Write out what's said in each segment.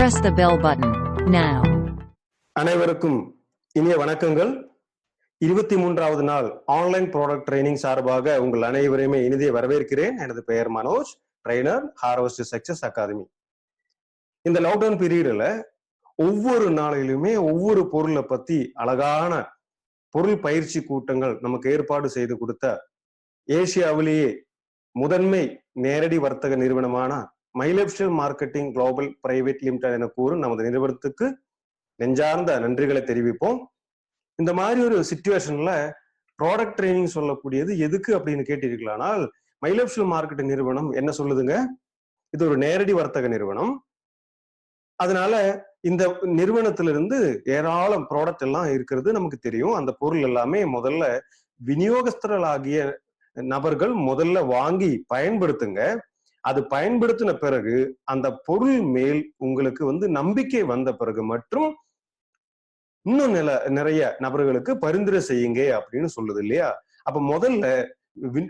Press the bell button now. அனைவருக்கும் இனிய வணக்கங்கள். 23வது நாள் ஆன்லைன் ப்ராடக்ட் ட்ரைனிங் சார்பாக உங்கள் அனைவரையுமே இனிதே வரவேற்கிறேன். எனது பெயர் Manoj, trainer, harvest success academy. இந்த லாக்டவுன் பீரியட்ல ஒவ்வொரு நாளிலுமே ஒவ்வொரு பொருளை பத்தி அழகான பொருள் பயிற்சி கூட்டங்கள் நமக்கு ஏற்பாடு செய்து கொடுத்த ஏசியாவிலேயே முதன்மை நேரடி வர்த்தக நிறுவனமான my lifestyle marketing global private limited என கூறும் நமது நிறுவனத்துக்கு நெஞ்சார்ந்த நன்றிகளை தெரிவிப்போம். இந்த மாதிரி ஒரு சிச்சுவேஷன்ல ப்ராடக்ட் ட்ரைனிங் சொல்லக்கூடியது எதுக்கு அப்படின்னு கேட்டிருக்கலானால், மை லைஃப் ஸ்டைல் மார்க்கெட்டிங் நிறுவனம் என்ன சொல்லுதுங்க, இது ஒரு நேரடி வர்த்தக நிறுவனம். அதனால இந்த நிறுவனத்திலிருந்து ஏராளம் ப்ராடக்ட் எல்லாம் இருக்கிறது நமக்கு தெரியும். அந்த பொருள் எல்லாமே முதல்ல விநியோகஸ்தர்களாகிய நபர்கள் முதல்ல வாங்கி பயன்படுத்துங்க. அது பயன்படுத்தின பிறகு அந்த பொருள் மேல் உங்களுக்கு நம்பிக்கை வந்த பிறகு மற்றும் இன்னும் நிறைய நபர்களுக்கு பரிந்துரை செய்யுங்க அப்படின்னு சொல்லுது இல்லையா. அப்ப முதல்ல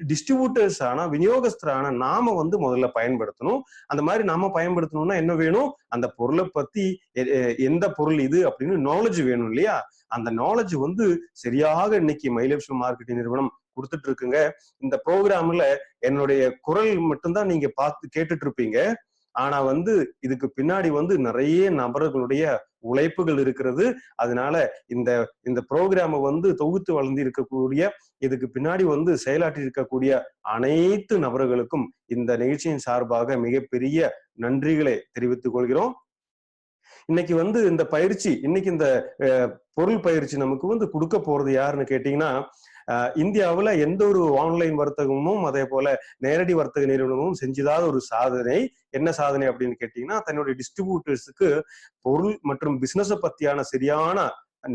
டிஸ்ட்ரிபியூட்டர்ஸ் ஆனா விநியோகஸ்தரான நாம முதல்ல பயன்படுத்தணும். அந்த மாதிரி நாம பயன்படுத்தணும்னா என்ன வேணும், அந்த பொருளை பத்தி எந்த பொருள் இது அப்படின்னு நாலேஜ் வேணும் இல்லையா. அந்த நாலேஜ் சரியாக இன்னைக்கு மை லைஃப் ஸ்டைல் மார்க்கெட்டிங் நிறுவனம் கொடுத்துட்டு இருக்குங்க. இந்த ப்ரோக்ராம்ல என்னுடைய குரல் மட்டும்தான் நீங்க பார்த்து கேட்டுட்டு இருப்பீங்க. ஆனா இதுக்கு பின்னாடி நிறைய நபர்களுடைய உழைப்புகள் இருக்கிறது. அதனால இந்த ப்ரோக்ராம தொகுத்து வளர்ந்து இருக்கக்கூடிய, இதுக்கு பின்னாடி செயலாற்றி இருக்கக்கூடிய அனைத்து நபர்களுக்கும் இந்த நிகழ்ச்சியின் சார்பாக மிகப்பெரிய நன்றிகளை தெரிவித்துக் கொள்கிறோம். இன்னைக்கு இந்த பயிற்சி, இன்னைக்கு இந்த பொருள் பயிற்சி நமக்கு கொடுக்க போறது யாருன்னு கேட்டீங்கன்னா, இந்தியாவுல எந்த ஒரு ஆன்லைன் வர்த்தகமும் அதே போல நேரடி வர்த்தக நிறுவனமும் செஞ்சதாத ஒரு சாதனை. என்ன சாதனை அப்படின்னு கேட்டீங்கன்னா, தன்னுடைய டிஸ்ட்ரிபியூட்டர்ஸுக்கு பொருள் மற்றும் பிசினஸை பத்தியான சரியான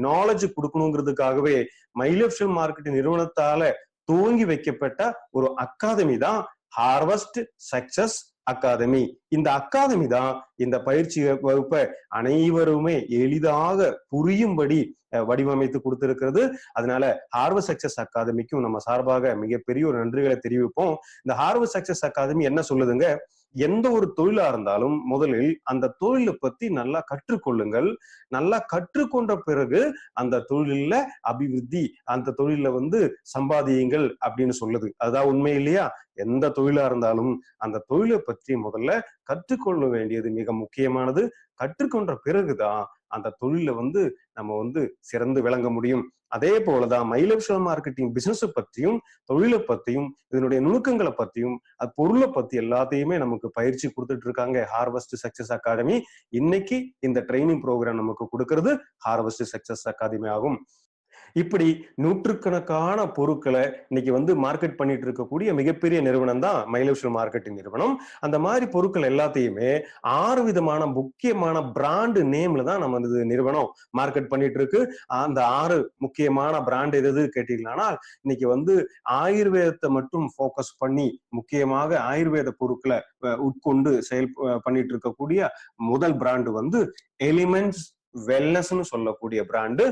நாலேஜ் கொடுக்கணுங்கிறதுக்காகவே மை லைஃப் ஸ்டைல் மார்க்கெட்டிங் நிறுவனத்தால துவங்கி வைக்கப்பட்ட ஒரு அகாதமி தான் ஹார்வெஸ்ட் சக்சஸ் அகாதமி. இந்த அகாதமி தான் இந்த பயிற்சி வகுப்பை அனைவருமே எளிதாக புரியும்படி வடிவமைத்து கொடுத்திருக்கிறது. அதனால ஹார்வெஸ்ட் சக்சஸ் அகாதமிக்கும் நம்ம சார்பாக மிகப்பெரிய ஒரு நன்றிகளை தெரிவிப்போம். இந்த ஹார்வெஸ்ட் சக்சஸ் அகாதமி என்ன சொல்லுதுங்க, எந்த ஒரு தொழிலா இருந்தாலும் முதலில் அந்த தொழிலை பத்தி நல்லா கற்றுக்கொள்ளுங்கள். நல்லா கற்றுக்கொண்ட பிறகு அந்த தொழில அபிவிருத்தி, அந்த தொழில சம்பாதியுங்கள் அப்படின்னு சொல்லுது. அதுதான் உண்மை இல்லையா. எந்த தொழிலா இருந்தாலும் அந்த தொழிலை பற்றி முதல்ல கற்றுக்கொள்ள வேண்டியது மிக முக்கியமானது. கற்றுக்கொண்ட பிறகுதான் அந்த தொழில நம்ம சிறந்து விளங்க முடியும். அதே போலதான் my lifestyle marketing business பத்தியும் தொழிலை பத்தியும் இதனுடைய நுணுக்கங்களை பத்தியும் அது பொருளை பத்தி எல்லாத்தையுமே நமக்கு பயிற்சி கொடுத்துட்டு இருக்காங்க ஹார்வெஸ்ட் சக்சஸ் அகாடமி. இன்னைக்கு இந்த ட்ரைனிங் ப்ரோக்ராம் நமக்கு கொடுக்கிறது ஹார்வெஸ்ட் சக்சஸ் அகாடமி ஆகும். இப்படி நூற்றுக்கணக்கான பொருட்களை இன்னைக்கு மார்க்கெட் பண்ணிட்டு இருக்கக்கூடிய மிகப்பெரிய நிறுவனம் தான் மை லைஃப் ஸ்டைல் மார்க்கெட்டிங் நிறுவனம். அந்த மாதிரி பொருட்கள் எல்லாத்தையுமே 6 விதமான முக்கியமான பிராண்ட் நேம்ல தான் நம்ம நிறுவனம் மார்க்கெட் பண்ணிட்டு இருக்கு. அந்த 6 முக்கியமான பிராண்ட் எது கேட்டீங்கன்னா, இன்னைக்கு ஆயுர்வேதத்தை மட்டும் போக்கஸ் பண்ணி முக்கியமாக ஆயுர்வேத பொருட்களை உட்கொண்டு செயல் பண்ணிட்டு இருக்கக்கூடிய முதல் பிராண்டு எலிமெண்ட்ஸ் வெல்னஸ்ன்னு சொல்லக்கூடிய பிராண்டு.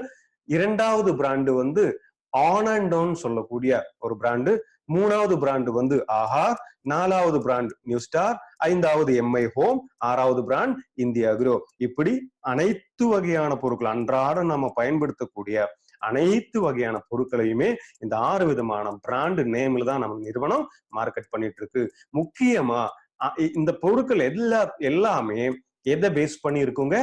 இரண்டாவது பிராண்டு ஆன் அண்ட் டவுன் சொல்லக்கூடிய ஒரு பிராண்டு. மூணாவது பிராண்டு ஆஹா. நாலாவது பிராண்ட் நியூ ஸ்டார். ஐந்தாவது எம்ஐ ஹோம். ஆறாவது பிராண்ட் இந்தியா அக்ரோ. இப்படி அனைத்து வகையான பொருட்கள், அன்றாட நம்ம பயன்படுத்தக்கூடிய அனைத்து வகையான பொருட்களையுமே இந்த 6 விதமான பிராண்ட் நேம்ல தான் நம்ம நிறுவனம் மார்க்கெட் பண்ணிட்டு இருக்கு. முக்கியமா இந்த பொருட்கள் எல்லாமே எதை பேஸ் பண்ணி இருக்குங்க,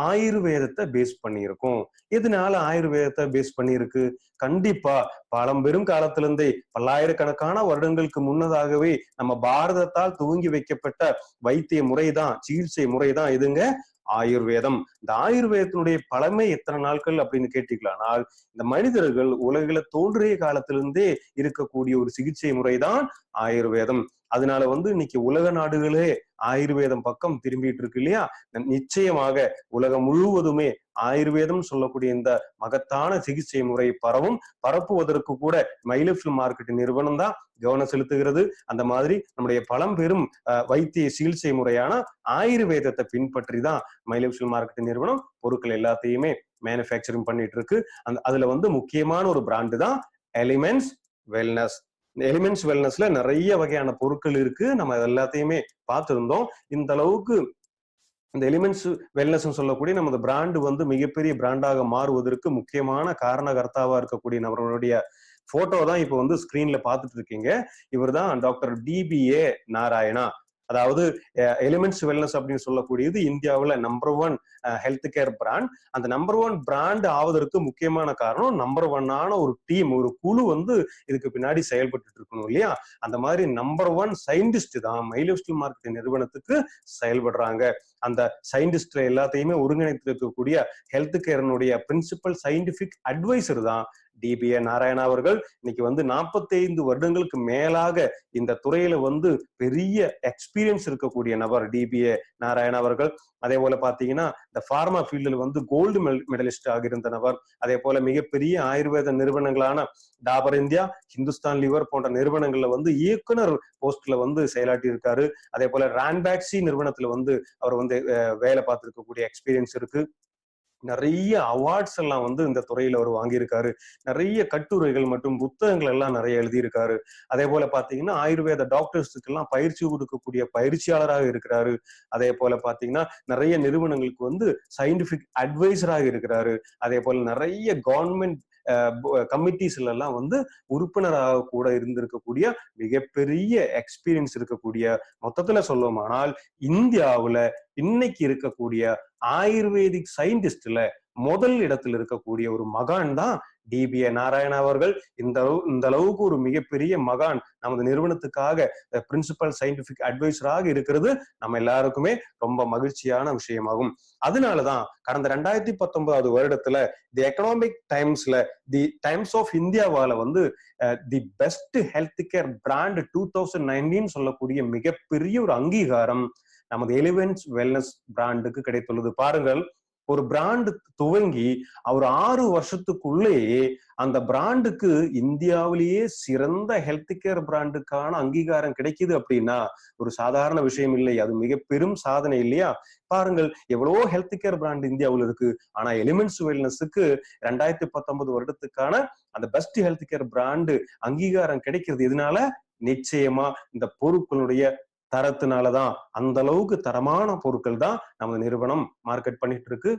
ஆயுர்வேதத்தை பேஸ் பண்ணி இருக்கும். எதனால ஆயுர்வேதத்தை பேஸ் பண்ணி இருக்கு? கண்டிப்பா பழம்பெரும் காலத்திலிருந்தே பல்லாயிரக்கணக்கான வருடங்களுக்கு முன்னதாகவே நம்ம பாரதத்தால் துவங்கி வைக்கப்பட்ட வைத்திய முறைதான், சிகிச்சை முறைதான் எதுங்க, ஆயுர்வேதம். இந்த ஆயுர்வேதத்தினுடைய பழமை எத்தனை நாட்கள் அப்படின்னு கேட்டீங்களானால், இந்த மனிதர்கள் உலகில தோன்றிய காலத்திலிருந்தே இருக்கக்கூடிய ஒரு சிகிச்சை முறைதான் ஆயுர்வேதம். அதனால இன்னைக்கு உலக நாடுகளே ஆயுர்வேதம் பக்கம் திரும்பிட்டு இருக்கு இல்லையா. நிச்சயமாக உலகம் முழுவதுமே ஆயுர்வேதம் சொல்லக்கூடிய இந்த மகத்தான சிகிச்சை முறை பரப்புவதற்கு கூட மை லைஃப் ஸ்டைல் மார்க்கெட்டிங் நிறுவனம் தான் கவனம் செலுத்துகிறது. அந்த மாதிரி நம்முடைய பழம்பெரும் வைத்திய சிகிச்சை முறையான ஆயுர்வேதத்தை பின்பற்றி தான் மை லைஃப் ஸ்டைல் மார்க்கெட்டிங் நிறுவனம் பொருட்கள் எல்லாத்தையுமே மேனுஃபேக்சரிங் பண்ணிட்டு இருக்கு. அதுல முக்கியமான ஒரு பிராண்டு தான் எலிமெண்ட்ஸ் வெல்னஸ். எலிமெண்ட்ஸ் வெல்னஸ்ல நிறைய வகையான பொருட்கள் இருக்கு. நம்ம எல்லாத்தையுமே பார்த்திருந்தோம். இந்த அளவுக்கு இந்த எலிமெண்ட்ஸ் வெல்னஸ் சொல்லக்கூடிய நமது பிராண்டு வந்து மிகப்பெரிய பிராண்டாக மாறுவதற்கு முக்கியமான காரணகர்த்தாவா இருக்கக்கூடிய நபர்களுடைய போட்டோ தான் இப்ப வந்து ஸ்கிரீன்ல பாத்துட்டு இருக்கீங்க. இவர் தான் டாக்டர் டிபிஏ நாராயணா. அதாவது எலிமெண்ட்ஸ் வெல்னஸ் அப்படின்னு சொல்லக்கூடியது இந்தியாவில் நம்பர் 1 ஹெல்த் கேர் பிராண்ட். அந்த நம்பர் 1 பிராண்ட் ஆவதற்கு முக்கியமான காரணம் நம்பர் 1 ஒரு டீம், ஒரு குழு வந்து இதுக்கு பின்னாடி செயல்பட்டு இருக்கணும் இல்லையா? அந்த மாதிரி நம்பர் 1 சயின்டிஸ்ட் தான் மைலோஸ்டில் மார்க்கெட்டிங் நிறுவனத்துக்கு செயல்படுறாங்க. அந்த சயின்டிஸ்ட் எல்லாத்தையுமே ஒருங்கிணைத்து இருக்கக்கூடிய ஹெல்த் கேரனுடைய பிரின்சிபல் சயின்டிபிக் அட்வைசர் தான் டிபிஏ நாராயணா அவர்கள். இன்னைக்கு வந்து 45 வருடங்களுக்கு மேலாக இந்த துறையில வந்து பெரிய எக்ஸ்பீரியன்ஸ் இருக்கக்கூடிய நபர் டிபிஏ நாராயணா அவர்கள். அதே போல பாத்தீங்கன்னா இந்த பார்மா ஃபீல்டில் வந்து கோல்டு மெடலிஸ்ட் ஆக இருந்த நபர். அதே போல மிகப்பெரிய ஆயுர்வேத நிறுவனங்களான டாபர் இந்தியா, ஹிந்துஸ்தான் லிவர் போன்ற நிறுவனங்கள்ல வந்து இயக்குனர் போஸ்ட்ல வந்து செயலாற்றி இருக்காரு. அதே போல ரான்பேக்சி நிறுவனத்துல வந்து அவர் வந்து வேலை பார்த்திருக்கக்கூடிய எக்ஸ்பீரியன்ஸ் இருக்கு. நிறைய அவார்ட்ஸ் எல்லாம் வந்து இந்த துறையில அவர் வாங்கியிருக்காரு. நிறைய கட்டுரைகள் மற்றும் புத்தகங்கள் எல்லாம் நிறைய எழுதியிருக்காரு. அதே போல பாத்தீங்கன்னா ஆயுர்வேத டாக்டர்ஸுக்கு எல்லாம் பயிற்சி கொடுக்கக்கூடிய பயிற்சியாளராக இருக்கிறாரு. அதே போல பாத்தீங்கன்னா நிறைய நிறுவனங்களுக்கு வந்து சயின்டிபிக் அட்வைசராக இருக்கிறாரு. அதே போல நிறைய கவர்மெண்ட் கமிட்டிஸ்ல எல்லாம் வந்து உறுப்பினராக கூட இருந்திருக்கக்கூடிய மிகப்பெரிய எக்ஸ்பீரியன்ஸ் இருக்கக்கூடிய, மொத்தத்துல சொல்லுவோமானால் இந்தியாவுல இன்னைக்கு இருக்கக்கூடிய ஆயுர்வேதிக் சயின்டிஸ்ட்ல முதல் இடத்தில் இருக்கக்கூடிய ஒரு மகான் தான் டிபிஏ நாராயணா அவர்கள். இந்த அளவுக்கு ஒரு மிகப்பெரிய மகான் நமது நிறுவனத்துக்காக பிரின்சிபல் சயின்டிபிக் அட்வைசராக இருக்கிறது நம்ம எல்லாருக்குமே ரொம்ப மகிழ்ச்சியான விஷயமாகும். அதனாலதான் கடந்த 2019 வருடத்துல தி எக்கனாமிக் டைம்ஸ்ல தி டைம்ஸ் ஆஃப் இந்தியாவால வந்து the best health care brand 2019 சொல்லக்கூடிய மிகப்பெரிய ஒரு அங்கீகாரம் நமது எலிமெண்ட்ஸ் வெல்னஸ் பிராண்டுக்கு கிடைத்துள்ளது. பாருங்கள், ஒரு பிராண்ட் துவங்கி அவர் 6 வருஷத்துக்குள்ளேயே அந்த பிராண்டுக்கு இந்தியாவிலேயே சிறந்த ஹெல்த் கேர் பிராண்டுக்கான அங்கீகாரம் கிடைக்குது அப்படின்னா ஒரு சாதாரண விஷயம் இல்லை. அது மிக பெரும் சாதனை இல்லையா? பாருங்கள், எவ்வளவோ ஹெல்த் கேர் பிராண்ட் இந்தியாவில் இருக்கு. ஆனா எலிமெண்ட்ஸ் வெல்னஸுக்கு 2019 வருடத்துக்கான அந்த பெஸ்ட் ஹெல்த் கேர் பிராண்டு அங்கீகாரம் கிடைக்கிறது. இதனால நிச்சயமா இந்த பொருட்களுடைய தரத்தினாலதான். அந்த அளவுக்கு தரமான பொருட்கள் தான் நமது நிறுவனம் மார்க்கெட் பண்ணிட்டு இருக்கு.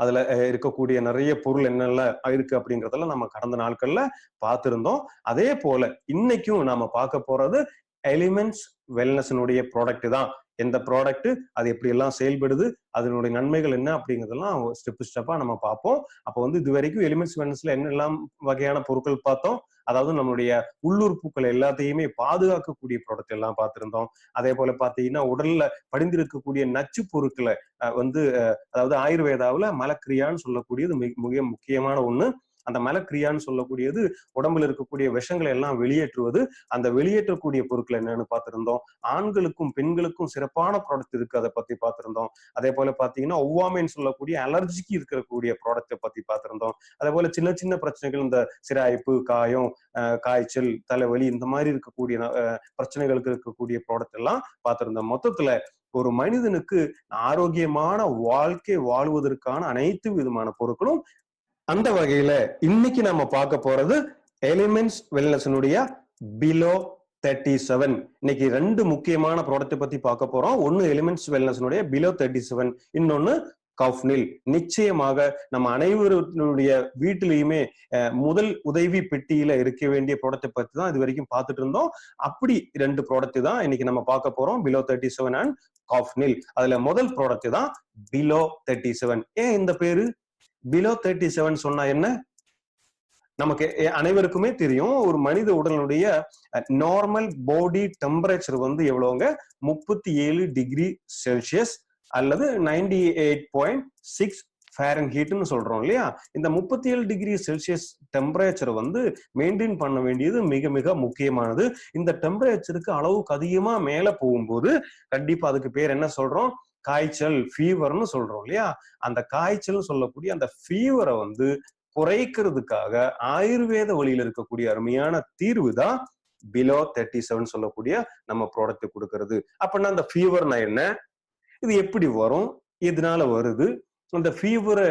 அதுல இருக்கக்கூடிய நிறைய பொருள் என்னெல்லாம் இருக்கு அப்படிங்கறதெல்லாம் நம்ம கடந்த நாட்கள்ல பார்த்திருந்தோம். அதே போல இன்னைக்கும் நாம பார்க்க போறது எலிமெண்ட்ஸ் வெல்னஸ்னுடைய ப்ராடக்ட் தான். எந்த ப்ராடக்ட், அது எப்படி எல்லாம் செயல்படுது, அதனுடைய நன்மைகள் என்ன அப்படிங்கிறதெல்லாம் ஸ்டெப்பா நம்ம பார்ப்போம். அப்போ வந்து இது வரைக்கும் எலிமெண்ட்ஸ் வெல்னஸ்ல என்னெல்லாம் வகையான பொருட்கள் பார்த்தோம். அதாவது நம்மளுடைய உள்ளுறுப்புகள் எல்லாத்தையுமே பாதுகாக்கக்கூடிய ப்ராடக்ட் எல்லாம் பார்த்திருந்தோம். அதே போல பாத்தீங்கன்னா உடல்ல படிந்திருக்கக்கூடிய நச்சு பொருட்களை வந்து அதாவது ஆயுர்வேதாவில் மலக்கிரியான்னு சொல்லக்கூடியது மிக முக்கியமான ஒண்ணு. அந்த மலக்கிரியான்னு சொல்லக்கூடியது உடம்புல இருக்கக்கூடிய விஷங்களை எல்லாம் வெளியேற்றுவது. அந்த வெளியேற்றக்கூடிய பொருட்கள் என்னன்னு பார்த்திருந்தோம். ஆண்களுக்கும் பெண்களுக்கும் சிறப்பான ப்ராடக்ட் இருக்கு, அதை பத்தி பார்த்திருந்தோம். அதே போல பாத்தீங்கன்னா ஒவ்வாமைன்னு சொல்லக்கூடிய அலர்ஜிக்கு இருக்கக்கூடிய ப்ராடக்டை பத்தி பார்த்திருந்தோம். அதே போல சின்ன சின்ன பிரச்சனைகள், இந்த சிராய்ப்பு, காயம், காய்ச்சல், தலைவலி, இந்த மாதிரி இருக்கக்கூடிய பிரச்சனைகளுக்கு இருக்கக்கூடிய ப்ராடக்ட் எல்லாம் பார்த்திருந்தோம். மொத்தத்துல ஒரு மனிதனுக்கு ஆரோக்கியமான வாழ்க்கை வாழ்வதற்கான அனைத்து விதமான பொருட்களும். அந்த வகையில இன்னைக்கு நம்ம பார்க்க போறது எலிமெண்ட்ஸ் வெல்னஸ்னுடைய பிலோ 37. இன்னைக்கு 2 முக்கியமான ப்ராடக்ட் பத்தி பார்க்க போறோம். ஒன்னு எலிமெண்ட்ஸ் வெல்னஸ்னுடைய பிலோ 37, இன்னொன்னு கஃப்னில். நிச்சயமாக நம்ம அனைவருடைய வீட்டிலையுமே முதல் உதவி பெட்டியில இருக்க வேண்டிய ப்ராடக்ட் பத்தி தான் இது வரைக்கும் பார்த்துட்டு இருந்தோம். அப்படி 2 ப்ராடக்ட் தான் இன்னைக்கு நம்ம பார்க்க போறோம், பிலோ 37 அண்ட் கஃப்னில். அதுல முதல் ப்ராடக்ட் தான் பிலோ 37. ஏன் இந்த பேரு பிலோ 37 சொன்னா என்ன? நமக்கு அனைவருக்குமே தெரியும், ஒரு மனித உடலுடைய நார்மல் பாடி டெம்பரேச்சர் வந்து எவ்வளவுங்க? 37 டிகிரி செல்சியஸ் அல்லது 98.6 ஃபாரன்ஹீட்னு சொல்றோம் இல்லையா? இந்த 37 டிகிரி செல்சியஸ் டெம்பரேச்சர் வந்து மெயின்டைன் பண்ண வேண்டியது மிக மிக முக்கியமானது. இந்த டெம்பரேச்சருக்கு அளவுக்கு அதிகமா மேல போகும்போது கண்டிப்பா அதுக்கு பேர் என்ன சொல்றோம்? காய்ச்சல், ஃபீவர்னு சொல்றோம் இல்லையா? அந்த காய்ச்சல் சொல்லக்கூடிய அந்த ஃபீவரை வந்து குறைக்கிறதுக்காக ஆயுர்வேத வழியில இருக்கக்கூடிய அருமையான தீர்வு தான் பிலோ 37 சொல்லக்கூடிய நம்ம ப்ராடக்ட் கொடுக்கிறது. அப்படின்னா அந்த ஃபீவர்னா என்ன, இது எப்படி வரும், எதனால வருது, இந்த ஃபீவரை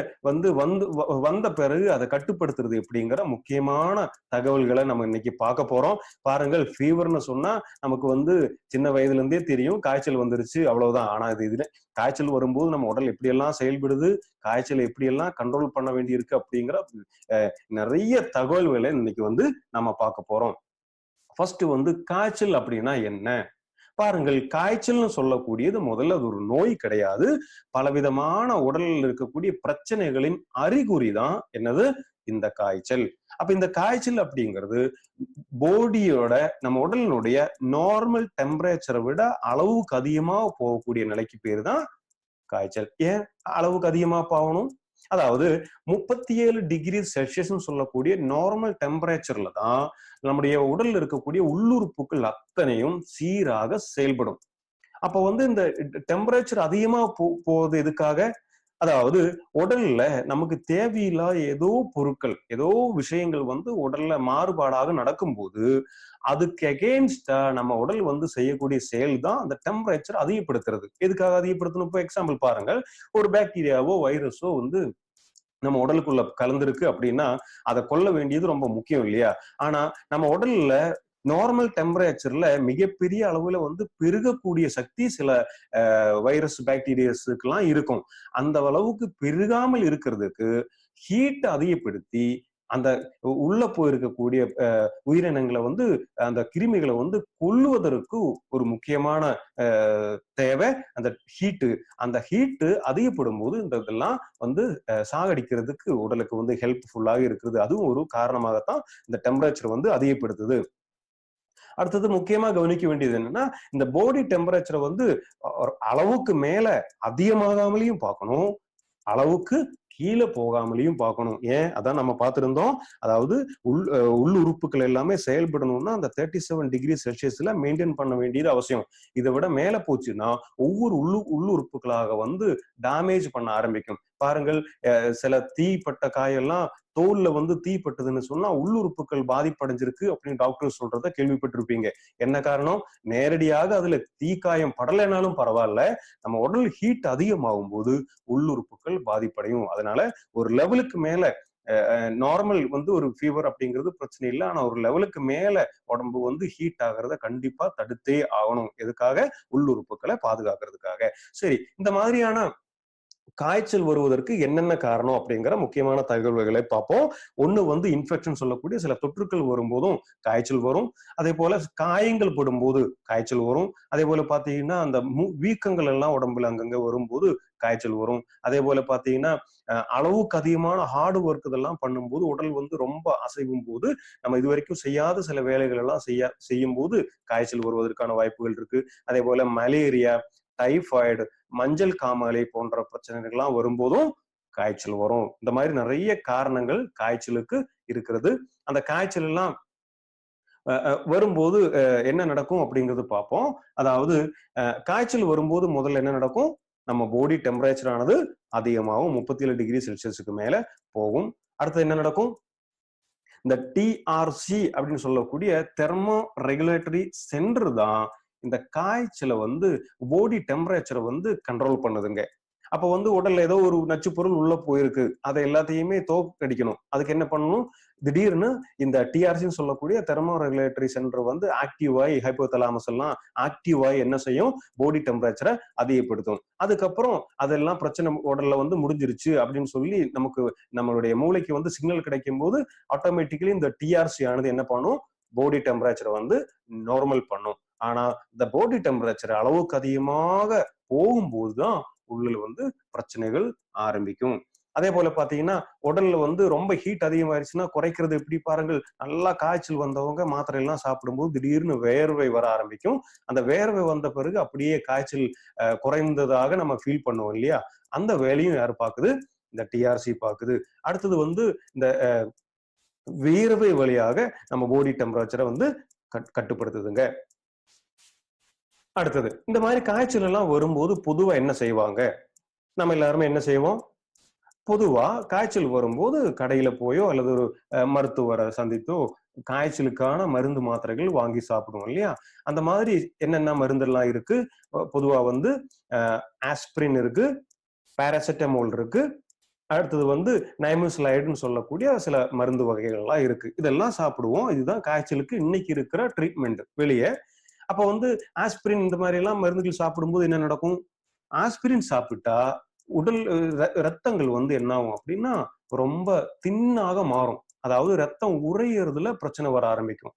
வந்த பிறகு அதை கட்டுப்படுத்துறது எப்படிங்கிற முக்கியமான தகவல்களை நம்ம இன்னைக்கு பார்க்க போறோம். பாருங்கள், ஃபீவர்னு சொன்னா நமக்கு சின்ன வயதுல இருந்தே தெரியும், காய்ச்சல் வந்துருச்சு அவ்வளவுதான். ஆனா இதுல காய்ச்சல் வரும்போது நம்ம உடல் எப்படியெல்லாம் செயல்படுது, காய்ச்சலை எப்படியெல்லாம் கண்ட்ரோல் பண்ண வேண்டி இருக்கு அப்படிங்கிற நிறைய தகவல்களை இன்னைக்கு நம்ம பார்க்க போறோம். ஃபர்ஸ்ட் காய்ச்சல் அப்படின்னா என்ன? பாருங்கள், காய்ச்சல்னு சொல்லக்கூடியது முதல்ல அது ஒரு நோய் கிடையாது. பலவிதமான உடலில் இருக்கக்கூடிய பிரச்சனைகளின் அறிகுறி தான் என்னது, இந்த காய்ச்சல். அப்ப இந்த காய்ச்சல் அப்படிங்கிறது நம்ம உடலினுடைய நார்மல் டெம்பரேச்சரை விட அளவுக்கு அதிகமா போகக்கூடிய நிலைக்கு பேரு தான் காய்ச்சல். ஏன் அளவுக்கு அதிகமா போகணும்? அதாவது 37 டிகிரி செல்சியஸ் சொல்லக்கூடிய நார்மல் டெம்பரேச்சர்ல தான் நம்முடைய உடல்ல இருக்கக்கூடிய உள்ளுறுப்புகள் அத்தனையும் சீராக செயல்படும். அப்ப இந்த டெம்பரேச்சர் அதிகமா போகுது எதுக்காக? அதாவது உடல்ல நமக்கு தேவையில்லாத ஏதோ பொருட்கள், ஏதோ விஷயங்கள் உடல்ல மாறுபாடாக நடக்கும்போது அதுக்கு அகெயின்ஸ்டா நம்ம உடல் செய்யக்கூடிய செயல் தான் அந்த டெம்பரேச்சர் அதிகப்படுத்துறது. எதுக்காக அதிகப்படுத்தணும்? இப்போ எக்ஸாம்பிள் பாருங்கள், ஒரு பாக்டீரியாவோ வைரஸோ நம்ம உடலுக்குள்ள கலந்துருக்கு அப்படின்னா அதை கொல்ல வேண்டியது ரொம்ப முக்கியம் இல்லையா? ஆனா நம்ம உடல்ல நார்மல் டெம்பரேச்சர்ல மிகப்பெரிய அளவுல பெருகக்கூடிய சக்தி சில வைரஸ் பாக்டீரியாஸுக்கெல்லாம் இருக்கும். அந்த அளவுக்கு பெருகாமல் இருக்கிறதுக்கு ஹீட் அதிகப்படுத்தி அந்த உள்ள போயிருக்கக்கூடிய உயிரினங்களை அந்த கிருமிகளை கொல்லுவதற்கு ஒரு முக்கியமான தேவை அந்த ஹீட்டு. அந்த ஹீட்டு அதிகப்படும் போது இந்த இதெல்லாம் சாகடிக்கிறதுக்கு உடலுக்கு ஹெல்ப்ஃபுல்லாக இருக்கிறது. அதுவும் ஒரு காரணமாகத்தான் இந்த டெம்பரேச்சர் அதிகப்படுத்துது. அடுத்தது முக்கியமா கவனிக்க வேண்டியது என்னன்னா, இந்த பாடி டெம்பரேச்சரை அளவுக்கு மேல அதிகமாகாமலையும் பார்க்கணும், அளவுக்கு கீழே போகாமலையும் பார்க்கணும். ஏன்? அதான் நம்ம பார்த்திருந்தோம். அதாவது உள்ளுறுப்புகள் எல்லாமே செயல்படணும்னா அந்த 37 டிகிரி செல்சியஸ்ல மெயின்டைன் பண்ண வேண்டியது அவசியம். இதை விட மேல போச்சுன்னா ஒவ்வொரு உள்ளுறுப்புகளாக டேமேஜ் பண்ண ஆரம்பிக்கும். பாருங்கள், சில தீப்பட்ட காயெல்லாம் தோல்ல தீப்பட்டதுன்னு சொன்னா உள்ளுறுப்புகள் பாதிப்படைஞ்சிருக்கு அப்படின்னு டாக்டர் சொல்றத கேள்விப்பட்டிருப்பீங்க. என்ன காரணம்? நேரடியாக அதுல தீக்காயம் படலைனாலும் பரவாயில்ல, நம்ம உடல் ஹீட் அதிகமாகும் போது உள்ளுறுப்புகள் பாதிப்படையும். அதனால ஒரு லெவலுக்கு மேல நார்மல் ஒரு ஃபீவர் அப்படிங்கிறது பிரச்சனை இல்லை. ஆனா ஒரு லெவலுக்கு மேல உடம்பு ஹீட் ஆகிறத கண்டிப்பா தடுத்தே ஆகணும். எதுக்காக? உள்ளுறுப்புகளை பாதுகாக்கிறதுக்காக. சரி, இந்த மாதிரியான காய்ச்சல் வருவதற்கு என்னென்ன காரணம் அப்படிங்கிற முக்கியமான தகவல்களை பார்ப்போம். ஒண்ணு இன்ஃபெக்ஷன் சொல்லக்கூடிய சில தொற்றுக்கள் வரும்போதும் காய்ச்சல் வரும். அதே போல காயங்கள் படும்போது காய்ச்சல் வரும். அதே போல பாத்தீங்கன்னா அந்த வீக்கங்கள் எல்லாம் உடம்புல அங்கங்க வரும்போது காய்ச்சல் வரும். அதே போல பாத்தீங்கன்னா அளவுக்கு அதிகமான ஹார்ட் ஒர்க் இதெல்லாம் பண்ணும்போது உடல் ரொம்ப அசைவும் போது நம்ம இது வரைக்கும் செய்யாத சில வேலைகள் எல்லாம் செய்யும் போது காய்ச்சல் வருவதற்கான வாய்ப்புகள் இருக்கு. அதே போல மலேரியா, டைபாய்டு, மஞ்சள் காமாலை போன்ற பிரச்சனைகள்லாம் வரும்போதும் காய்ச்சல் வரும். இந்த மாதிரி நிறைய காரணங்கள் காய்ச்சலுக்கு இருக்கிறது. அந்த காய்ச்சல் எல்லாம் வரும்போது என்ன நடக்கும் அப்படிங்கிறது பார்ப்போம். அதாவது காய்ச்சல் வரும்போது முதல்ல என்ன நடக்கும்? நம்ம பாடி டெம்பரேச்சர் ஆனது அதிகமாகும், 37 டிகிரி செல்சியஸுக்கு மேல போகும். அடுத்து என்ன நடக்கும்? இந்த டிஆர்சி அப்படின்னு சொல்லக்கூடிய தெர்மோ ரெகுலேட்டரி சென்டர் தான் இந்த காய்ச்சலை பாடி டெம்பரேச்சரை கண்ட்ரோல் பண்ணுதுங்க. அப்ப உடல்ல ஏதோ ஒரு நச்சு பொருள் உள்ள போயிருக்கு, அதை எல்லாத்தையுமே தோற்கடிக்கணும். அதுக்கு என்ன பண்ணணும்? திடீர்னு இந்த டிஆர்சின்னு சொல்லக்கூடிய தெர்மோ ரெகுலேட்டரி சென்டர் ஆக்டிவ் ஆகி ஹைப்போதலாமஸ் எல்லாம் ஆக்டிவ் ஆகி என்ன செய்யும்? பாடி டெம்பரேச்சரை அதிகப்படுத்தும். அதுக்கப்புறம் அதெல்லாம் பிரச்சனை உடல்ல முடிஞ்சிருச்சு அப்படின்னு சொல்லி நம்மளுடைய மூளைக்கு சிக்னல் கிடைக்கும் போது ஆட்டோமேட்டிக்கலி இந்த டிஆர்சி ஆனது என்ன பண்ணும்? பாடி டெம்பரேச்சரை நார்மல் பண்ணும். ஆனா இந்த பாடி டெம்பரேச்சர் அளவுக்கு அதிகமாக போகும்போதுதான் உள்ள பிரச்சனைகள் ஆரம்பிக்கும். அதே போல பாத்தீங்கன்னா உடல்ல ரொம்ப ஹீட் அதிகமாயிருச்சுன்னா குறைக்கிறது எப்படி பாருங்கள். நல்லா காய்ச்சல் வந்தவங்க மாத்திரை எல்லாம் சாப்பிடும்போது திடீர்னு வேர்வை வர ஆரம்பிக்கும். அந்த வேர்வை வந்த பிறகு அப்படியே காய்ச்சல் குறைந்ததாக நம்ம ஃபீல் பண்ணுவோம் இல்லையா? அந்த வேலையும் யாரு பாக்குது? இந்த டிஆர்சி பாக்குது. அடுத்தது இந்த வேர்வை வழியாக நம்ம பாடி டெம்பரேச்சரை கட்டுப்படுத்துதுங்க. அடுத்தது, இந்த மாதிரி காய்ச்சல் எல்லாம் வரும்போது பொதுவா என்ன செய்வாங்க? நம்ம எல்லாருமே என்ன செய்வோம்? பொதுவா காய்ச்சல் வரும்போது கடையில போயோ அல்லது ஒரு மருத்துவரை சந்தித்தோ காய்ச்சலுக்கான மருந்து மாத்திரைகள் வாங்கி சாப்பிடுவோம் இல்லையா? அந்த மாதிரி என்னென்ன மருந்தெல்லாம் இருக்கு? பொதுவா ஆஸ்பிரின் இருக்கு, பேராசிட்டமோல் இருக்கு. அடுத்தது வந்து நைமோசிலைடுன்னு சொல்லக்கூடிய சில மருந்து வகைகள்லாம் இருக்கு. இதெல்லாம் சாப்பிடுவோம். இதுதான் காய்ச்சலுக்கு இன்னைக்கு இருக்கிற ட்ரீட்மெண்ட் வெளியே. அப்ப வந்து ஆஸ்பிரின் இந்த மாதிரி எல்லாம் மருந்துகள் சாப்பிடும்போது என்ன நடக்கும்? ஆஸ்பிரின் சாப்பிட்டா உடல் ரத்தங்கள் வந்து என்ன ஆகும் அப்படின்னா ரொம்ப தின்னாக மாறும். அதாவது ரத்தம் உறையறதுல பிரச்சனை வர ஆரம்பிக்கும்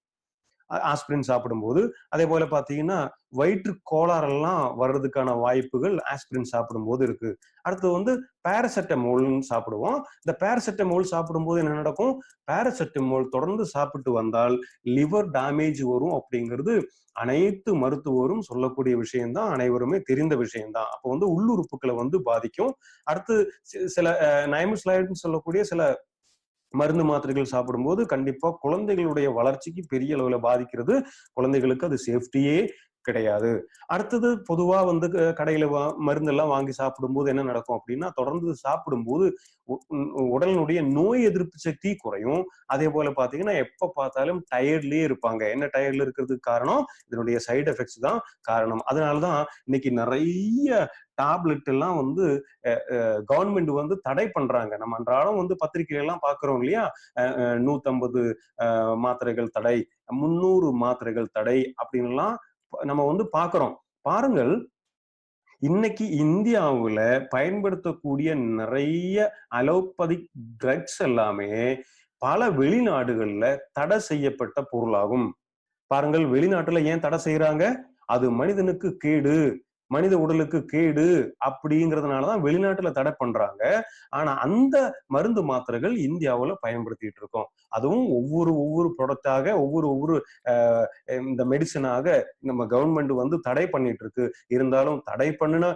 ஆஸ்பிரின் சாப்பிடும்போது. அதே போல பாத்தீங்கன்னா வயிற்று கோளாறெல்லாம் வர்றதுக்கான வாய்ப்புகள் ஆஸ்பிரின் சாப்பிடும்போது இருக்கு. அடுத்து வந்து பேராசிட்டமோல்னு சாப்பிடுவோம். இந்த பேராசிட்டமோல் சாப்பிடும்போது என்ன நடக்கும்? பேராசிட்டமோல் தொடர்ந்து சாப்பிட்டு வந்தால் லிவர் டேமேஜ் வரும் அப்படிங்கிறது அனைத்து மருத்துவரும் சொல்லக்கூடிய விஷயம்தான், அனைவருமே தெரிந்த விஷயம்தான். அப்போ வந்து உள்ளுறுப்புகளை வந்து பாதிக்கும். அடுத்து சில நைமோசிலைடுன்னு சொல்லக்கூடிய சில மருந்து மாத்திரைகள் சாப்பிடும்போது கண்டிப்பா குழந்தைகளுடைய வளர்ச்சிக்கு பெரிய அளவுல பாதிக்கிறது. குழந்தைகளுக்கு அது சேஃப்டியே கிடையாது. அடுத்தது பொதுவா வந்து கடையில மருந்தெல்லாம் வாங்கி சாப்பிடும்போது என்ன நடக்கும் அப்படின்னா தொடர்ந்து சாப்பிடும்போது உடலினுடைய நோய் எதிர்ப்பு சக்தி குறையும். அதே போல பாத்தீங்கன்னா எப்ப பார்த்தாலும் டயர்ட்லயே இருப்பாங்க. என்ன டயர்ட்ல இருக்கிறதுக்கு காரணம்? இதனுடைய சைடு எஃபெக்ட்ஸ் தான் காரணம். அதனாலதான் இன்னைக்கு நிறைய டேப்லெட் எல்லாம் வந்து கவர்மெண்ட் வந்து தடை பண்றாங்க. நம்ம அன்றாடம் வந்து பத்திரிகைகள் எல்லாம் பாக்குறோம் இல்லையா? 150 மாத்திரைகள் தடை, 300 மாத்திரைகள் தடை அப்படின்லாம் நம்ம வந்து பாக்குறோம். பாருங்கள், இன்னைக்கு இந்தியாவுல பயன்படுத்தக்கூடிய நிறைய அலோபதிக் ட்ரக்ஸ் எல்லாமே பல வெளிநாடுகள்ல தடை செய்யப்பட்ட பொருளாகும். பாருங்கள், வெளிநாட்டுல ஏன் தடை செய்யறாங்க? அது மனிதனுக்கு கேடு, மனித உடலுக்கு கேடு அப்படிங்கிறதுனாலதான் வெளிநாட்டுல தடை பண்றாங்க. ஆனா அந்த மருந்து மாத்திரைகள் இந்தியாவுல பயன்படுத்திட்டு இருக்கோம். அதுவும் ஒவ்வொரு ப்ராடக்டாக ஒவ்வொரு இந்த மெடிசனாக நம்ம கவர்மெண்ட் வந்து தடை பண்ணிட்டு இருக்கு. இருந்தாலும் தடை பண்ணின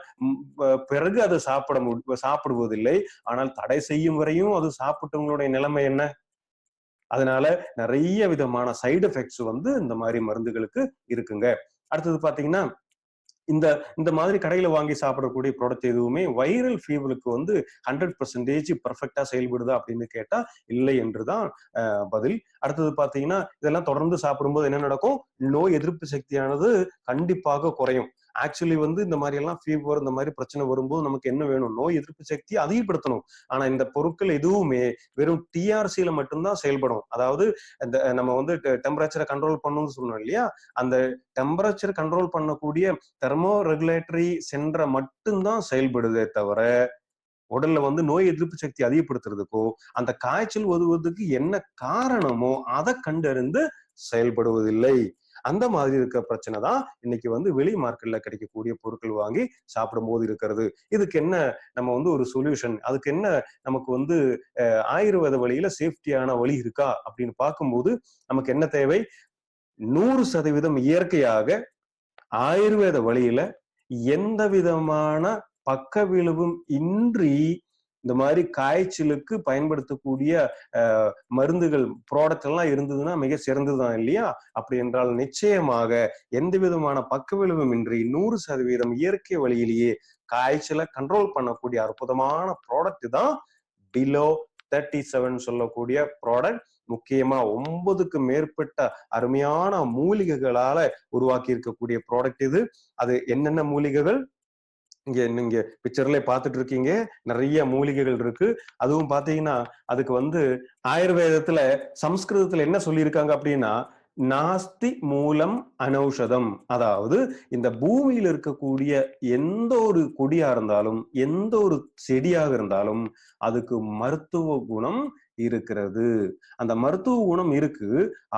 பிறகு அதை சாப்பிடுவதில்லை. ஆனால் தடை செய்யும் வரையும் அது சாப்பிட்டவங்களுடைய நிலைமை என்ன? அதனால நிறைய விதமான சைடு எஃபெக்ட்ஸ் வந்து இந்த மாதிரி மருந்துகளுக்கு இருக்குங்க. அடுத்தது பாத்தீங்கன்னா இந்த இந்த மாதிரி கடையில வாங்கி சாப்பிடக்கூடிய ப்ராடக்ட் எதுவுமே வைரல் ஃபீவருக்கு வந்து 100% பர்ஃபெக்டா செயல்படுதா அப்படின்னு கேட்டா இல்லை என்றுதான் பதில். அடுத்தது பாத்தீங்கன்னா இதெல்லாம் தொடர்ந்து சாப்பிடும்போது என்ன நடக்கும்? நோய் எதிர்ப்பு சக்தியானது கண்டிப்பாக குறையும். ஆக்சுவலி வந்து இந்த மாதிரி எல்லாம் ஃபீவர் இந்த மாதிரி பிரச்சனை வரும்போது நமக்கு என்ன வேணும்? நோய் எதிர்ப்பு சக்தியை அதிகப்படுத்தணும். ஆனா இந்த பொருட்கள் எதுவுமே வெறும் டிஆர்சியில மட்டும்தான் செயல்படும். அதாவது இந்த நம்ம வந்து டெம்பரேச்சரை கண்ட்ரோல் பண்ணணும்னு சொன்னோம் இல்லையா? அந்த டெம்பரேச்சர் கண்ட்ரோல் பண்ணக்கூடிய தெர்மோ ரெகுலேட்டரி சென்டரை மட்டும்தான் செயல்படுதே தவிர உடல்ல வந்து நோய் எதிர்ப்பு சக்தி அதிகப்படுத்துறதுக்கோ அந்த காய்ச்சல் வருவதற்கு என்ன காரணமோ அதை கண்டறிந்து செயல்படுவதில்லை. அந்த மாதிரி இருக்க பிரச்சனை தான் இன்னைக்கு வந்து வெளி மார்க்கெட்ல கிடைக்கக்கூடிய பொருட்கள் வாங்கி சாப்பிடும் போது இருக்கிறது. இதுக்கு என்ன நம்ம வந்து ஒரு சொல்யூஷன், அதுக்கு என்ன நமக்கு வந்து ஆயுர்வேத வழியில சேஃப்டியான வழி இருக்கா அப்படின்னு பார்க்கும்போது நமக்கு என்ன தேவை? 100% இயற்கையாக ஆயுர்வேத வழியில எந்த விதமான பக்க விளைவும் இன்றி இந்த மாதிரி காய்ச்சலுக்கு பயன்படுத்தக்கூடிய மருந்துகள் ப்ராடக்ட் எல்லாம் இருந்ததுன்னா மிக சிறந்ததுதான் இல்லையா? அப்படி என்றால் நிச்சயமாக எந்த விதமான பக்க விளைவும் இன்றி 100% இயற்கை வழியிலேயே காய்ச்சலை கண்ட்ரோல் பண்ணக்கூடிய அற்புதமான ப்ராடக்ட் தான் பிலோ 37 சொல்லக்கூடிய ப்ராடக்ட். முக்கியமா 9க்கு மேற்பட்ட அருமையான மூலிகைகளால உருவாக்கி இருக்கக்கூடிய ப்ராடக்ட் இது. அது என்னென்ன மூலிகைகள் இங்க நீங்க பிக்சர்ல பாத்துட்டு இருக்கீங்க. நிறைய மூலிகைகள் இருக்கு. அதுவும் பாத்தீங்கன்னா அதுக்கு வந்து ஆயுர்வேதத்துல சம்ஸ்கிருதத்துல என்ன சொல்லியிருக்காங்க அப்படின்னா நாஸ்தி மூலம் அனௌஷதம். அதாவது இந்த பூமியில் இருக்கக்கூடிய எந்த ஒரு கொடியா இருந்தாலும் எந்த ஒரு செடியாக இருந்தாலும் அதுக்கு மருத்துவ குணம் இருக்கிறது. அந்த மருத்துவ குணம் இருக்கு.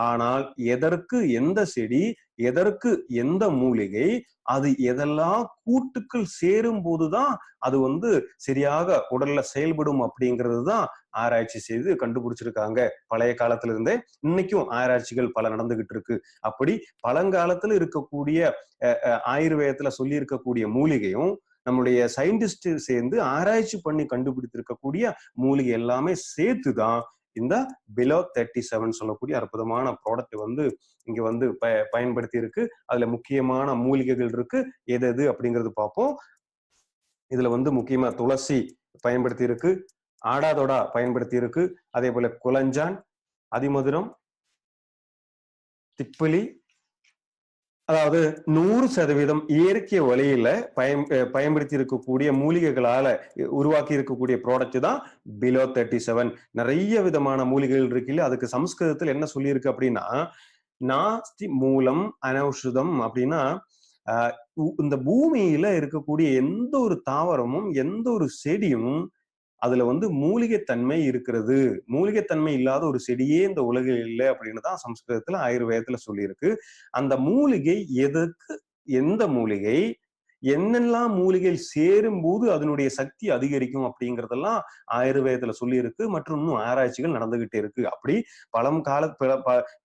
ஆனால் எதற்கு எந்த செடி, எதற்கு எந்த மூலிகை, அது எதெல்லாம் கூட்டுக்கள் சேரும் போதுதான் அது வந்து சரியாக உடல்ல செயல்படும் அப்படிங்கிறது தான் ஆராய்ச்சி செய்து கண்டுபிடிச்சிருக்காங்க. பழைய காலத்துல இருந்தே இன்னைக்கும் ஆராய்ச்சிகள் பல நடந்துகிட்டு இருக்கு. அப்படி பழங்காலத்துல இருக்கக்கூடிய ஆயுர்வேதத்துல சொல்லி இருக்கக்கூடிய மூலிகையும் நம்முடைய சயின்டிஸ்ட் சேர்ந்து ஆராய்ச்சி பண்ணி கண்டுபிடித்திருக்கக்கூடிய மூலிகை எல்லாமே சேர்த்துதான் இந்த பிலோ 37 சொல்லக்கூடிய அற்புதமான ப்ராடக்ட் வந்து இங்க வந்து பயன்படுத்தி இருக்கு. அதுல முக்கியமான மூலிகைகள் இருக்கு. எது அப்படிங்கிறது பார்ப்போம். இதுல வந்து முக்கியமா துளசி பயன்படுத்தி இருக்கு, ஆடாதொடா பயன்படுத்தி இருக்கு, அதே போல குலஞ்சான், அதிமதுரம், திப்பிலி, அதாவது 100% இயற்கை வழியில பயன்படுத்தி இருக்கக்கூடிய மூலிகைகளால உருவாக்கி இருக்கக்கூடிய ப்ராடக்ட் தான் பிலோ 37. நிறைய விதமான மூலிகைகள் இருக்கு. அதுக்கு சமஸ்கிருதத்தில் என்ன சொல்லியிருக்கு அப்படின்னா, நாஸ்தி மூலம் அனௌஷதம் அப்படின்னா, இந்த பூமியில இருக்கக்கூடிய எந்த ஒரு தாவரமும் எந்த ஒரு செடியும் அதுல மூலிகைத்தன்மை இருக்கிறது. மூலிகைத்தன்மை இல்லாத ஒரு செடியே இந்த உலகில் இல்லை அப்படின்னு தான் சம்ஸ்கிருதத்துல ஆயுர்வேதத்துல சொல்லியிருக்கு. அந்த மூலிகை எதுக்கு, எந்த மூலிகை என்னெல்லாம் மூலிகைகள் சேரும் போது அதனுடைய சக்தி அதிகரிக்கும் அப்படிங்கறதெல்லாம் ஆயுர்வேதத்துல சொல்லி இருக்கு. மற்றும் இன்னும் ஆராய்ச்சிகள் நடந்துகிட்டே இருக்கு. அப்படி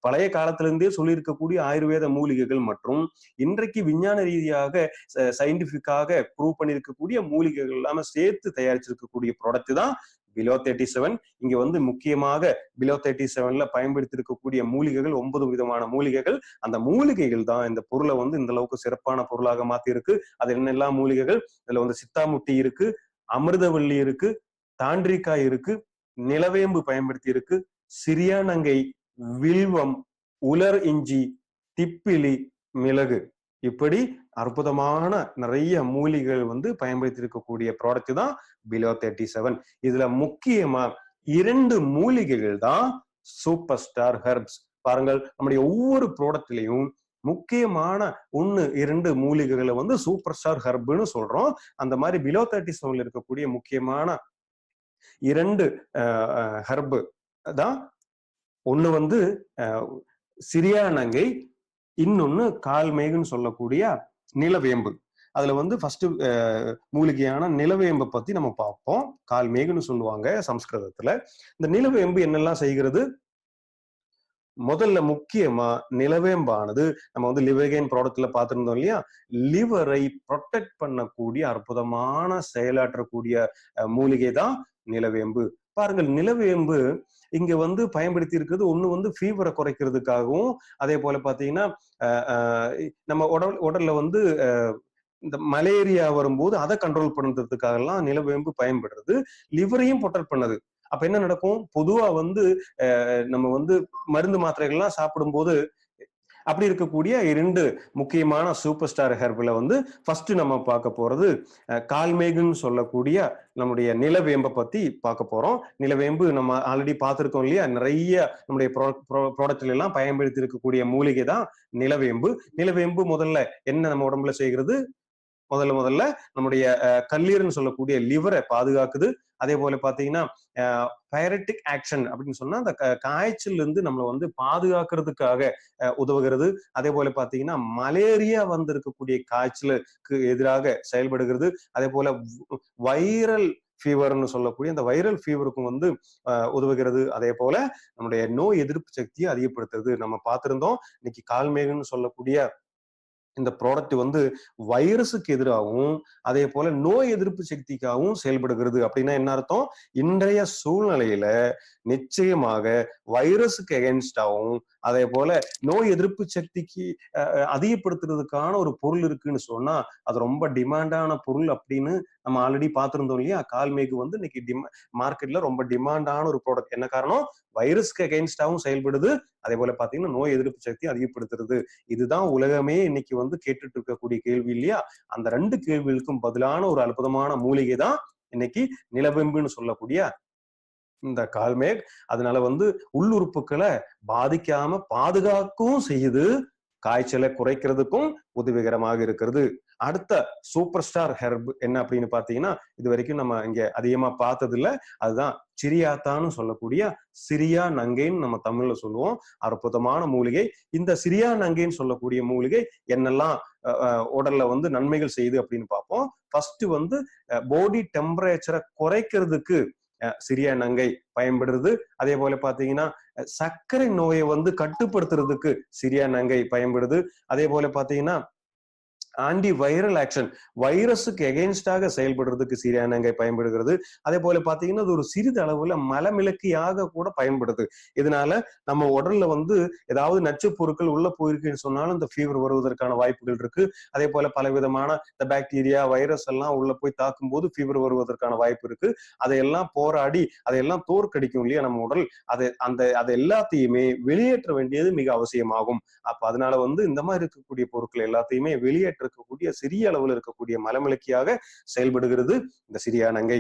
பழைய காலத்துல இருந்தே சொல்லி இருக்கக்கூடிய ஆயுர்வேத மூலிகைகள் மற்றும் இன்றைக்கு விஞ்ஞான ரீதியாக சயின்டிபிக்காக ப்ரூவ் பண்ணிருக்கக்கூடிய மூலிகைகள் எல்லாமே சேர்த்து தயாரிச்சிருக்கக்கூடிய ப்ராடக்ட் தான் பிலோ 37. இங்க முக்கியமாக பிலோ 37ல பயன்படுத்தி இருக்கக்கூடிய மூலிகைகள் 9 விதமான மூலிகைகள். அந்த மூலிகைகள் தான் இந்த பொருளை இந்த அளவுக்கு சிறப்பான பொருளாக மாத்தி இருக்கு. அது என்னெல்லாம் மூலிகைகள்? இதுல சித்தாமுட்டி இருக்கு, அமிர்தவள்ளி இருக்கு, தாண்டிக்காய் இருக்கு, நிலவேம்பு பயன்படுத்தி இருக்கு, சிறியானங்கை, வில்வம், உலர் இஞ்சி, திப்பிலி, மிளகு, இப்படி அற்புதமான நிறைய மூலிகைகள் பயன்படுத்தி இருக்கக்கூடிய ப்ராடக்ட் தான் பிலோ 37. இதுல முக்கியமா 2 மூலிகைகள் தான் சூப்பர் ஸ்டார் ஹெர்ப்ஸ். பாருங்கள், நம்முடைய ஒவ்வொரு ப்ராடக்ட்லயும் முக்கியமான 1, 2 மூலிகைகளை சூப்பர் ஸ்டார் ஹெர்ப்னு சொல்றோம். அந்த மாதிரி பிலோ 37ல இருக்கக்கூடிய முக்கியமான 2 ஹெர்ப் தான். ஒண்ணு சிறியானங்கை, இன்னொன்னு கால்மேகுன்னு சொல்லக்கூடிய நிலவேம்பு. அதுல ஃபர்ஸ்ட் மூலிகையான நிலவேம்பை பத்தி நம்ம பார்ப்போம். கால்மேகுன்னு சொல்லுவாங்க சம்ஸ்கிருதத்துல. இந்த நிலவேம்பு என்னெல்லாம் செய்கிறது? முதல்ல முக்கியமா நிலவேம்பானது நம்ம லிவர்கெயின் ப்ராடக்ட்ல பார்த்திருந்தோம் இல்லையா, லிவரை ப்ரொடெக்ட் பண்ணக்கூடிய அற்புதமான செயலாற்றக்கூடிய மூலிகை தான் நிலவேம்பு. பாருங்கள், நிலவேம்பு இங்க பயன்படுத்தி இருக்கிறது ஒண்ணு ஃபீவரை குறைக்கிறதுக்காகவும், அதே போல பாத்தீங்கன்னா நம்ம உடல்ல இந்த மலேரியா வரும்போது அதை கண்ட்ரோல் பண்றதுக்காக எல்லாம் நிலவேம்பு பயன்படுறது. லிவரையும் ப்ரொடெக்ட் பண்ணுது. அப்ப என்ன நடக்கும்? பொதுவா நம்ம மருந்து மாத்திரைகள்லாம் சாப்பிடும் போது அப்படி இருக்கக்கூடிய 2 முக்கியமான சூப்பர் ஸ்டார் ஹெர்ப்ல ஃபர்ஸ்ட் நம்ம பார்க்க போறது கால்மேகுன்னு சொல்லக்கூடிய நம்முடைய நிலவேம்பை பத்தி பார்க்க போறோம். நிலவேம்பு நம்ம ஆல்ரெடி பார்த்திருக்கோம் இல்லையா, நிறைய நம்முடைய ப்ராடக்ட்ல எல்லாம் பயன்படுத்தி இருக்கக்கூடிய மூலிகை தான் நிலவேம்பு. நிலவேம்பு முதல்ல என்ன நம்ம உடம்புல செய்கிறது? முதல்ல நம்முடைய கல்லீரல்னு சொல்லக்கூடிய லிவரை பாதுகாக்குது. அதே போல பாத்தீங்கன்னா பைரட்டிக் ஆக்ஷன் அப்படின்னு சொன்னா அந்த காய்ச்சல் இருந்து நம்மளை பாதுகாக்கிறதுக்காக உதவுகிறது. அதே போல பாத்தீங்கன்னா மலேரியா இருக்கக்கூடிய காய்ச்சலுக்கு எதிராக செயல்படுகிறது. அதே போல வைரல் ஃபீவர்னு சொல்லக்கூடிய அந்த வைரல் ஃபீவருக்கும் உதவுகிறது. அதே போல நம்முடைய நோய் எதிர்ப்பு சக்தியை அதிகப்படுத்துறது. நம்ம பார்த்திருந்தோம். இன்னைக்கு கால்மேகுன்னு சொல்லக்கூடிய இந்த ப்ராடக்ட் வைரஸுக்கு எதிராகவும் அதே போல நோய் எதிர்ப்பு சக்திக்காகவும் செயல்படுகிறது. அப்படின்னா என்ன அர்த்தம்? இன்றைய சூழ்நிலையில நிச்சயமாக வைரஸுக்கு எகென்ஸ்டாகவும் அதே போல நோய் எதிர்ப்பு சக்திக்கு அதிகப்படுத்துறதுக்கான ஒரு பொருள் இருக்குன்னு சொன்னா அது ரொம்ப டிமாண்டான பொருள் அப்படின்னு நம்ம ஆல்ரெடி பார்த்திருந்தோம் இல்லையா. கால்மேகு இன்னைக்கு மார்க்கெட்ல ரொம்ப டிமாண்டான ஒரு ப்ராடக்ட். என்ன காரணம்? வைரஸ்க்கு எகென்ஸ்டாவும் செயல்படுது, அதே போல பாத்தீங்கன்னா நோய் எதிர்ப்பு சக்தி அதிகப்படுத்துறது. இதுதான் உலகமே இன்னைக்கு கேட்டுட்டு இருக்கக்கூடிய கேள்வி இல்லையா. அந்த 2 கேள்விகளுக்கும் பதிலான ஒரு அற்புதமான மூலிகை தான் இன்னைக்கு நிலவேம்புன்னு சொல்லக்கூடிய இந்த கால்மேக். அதனால உள்ளுறுப்புகளை பாதிக்காம பாதுகாக்கவும் செய்யுது, காய்ச்சலை குறைக்கிறதுக்கும் உதவிகரமாக இருக்கிறது. அடுத்த சூப்பர் ஸ்டார் ஹெர்ப் என்ன அப்படின்னு பாத்தீங்கன்னா, இது வரைக்கும் நம்ம இங்க அதிகமா பார்த்தது இல்ல, அதுதான் சிரியாத்தான்னு சொல்லக்கூடிய சிரியா நங்கைன்னு நம்ம தமிழ்ல சொல்லுவோம். அற்புதமான மூலிகை. இந்த சிரியா நங்கைன்னு சொல்லக்கூடிய மூலிகை என்னெல்லாம் உடல்ல நன்மைகள் செய்யுது அப்படின்னு பார்ப்போம். ஃபர்ஸ்ட் பாடி டெம்பரேச்சரை குறைக்கிறதுக்கு சிரியா நங்கை பயன்படுறது. அதே போல பாத்தீங்கன்னா சர்க்கரை நோயை கட்டுப்படுத்துறதுக்கு சிரியா நங்கை பயன்படுது. அதே போல பாத்தீங்கன்னா ஆன்டி வைரல் ஆக்ஷன், வைரஸுக்கு எகெயின்ஸ்டாக செயல்படுறதுக்கு சிறியானங்கை பயன்படுகிறது. அதே போல பாத்தீங்கன்னா அது ஒரு சிறிது அளவுல மலமிளக்கியாக கூட பயன்படுது. இதனால நம்ம உடல்ல வந்து ஏதாவது நச்சு பொருட்கள் உள்ள போயிருக்குன்னு சொன்னாலும் இந்த ஃபீவர் வருவதற்கான வாய்ப்புகள் இருக்கு. அதே போல பலவிதமான இந்த பாக்டீரியா வைரஸ் எல்லாம் உள்ள போய் தாக்கும் போது ஃபீவர் வருவதற்கான வாய்ப்பு இருக்கு. அதையெல்லாம் போராடி அதையெல்லாம் தோற்கடிக்கும் இல்லையா நம்ம உடல், அதை எல்லாத்தையுமே வெளியேற்ற வேண்டியது மிக அவசியமாகும். அப்ப அதனால வந்து இந்த மாதிரி இருக்கக்கூடிய பொருட்கள் எல்லாத்தையுமே இருக்கக்கூடிய சிறிய அளவில் இருக்கக்கூடிய மலமிளக்கியாக செயல்படுகிறது இந்த சிறியானங்கை.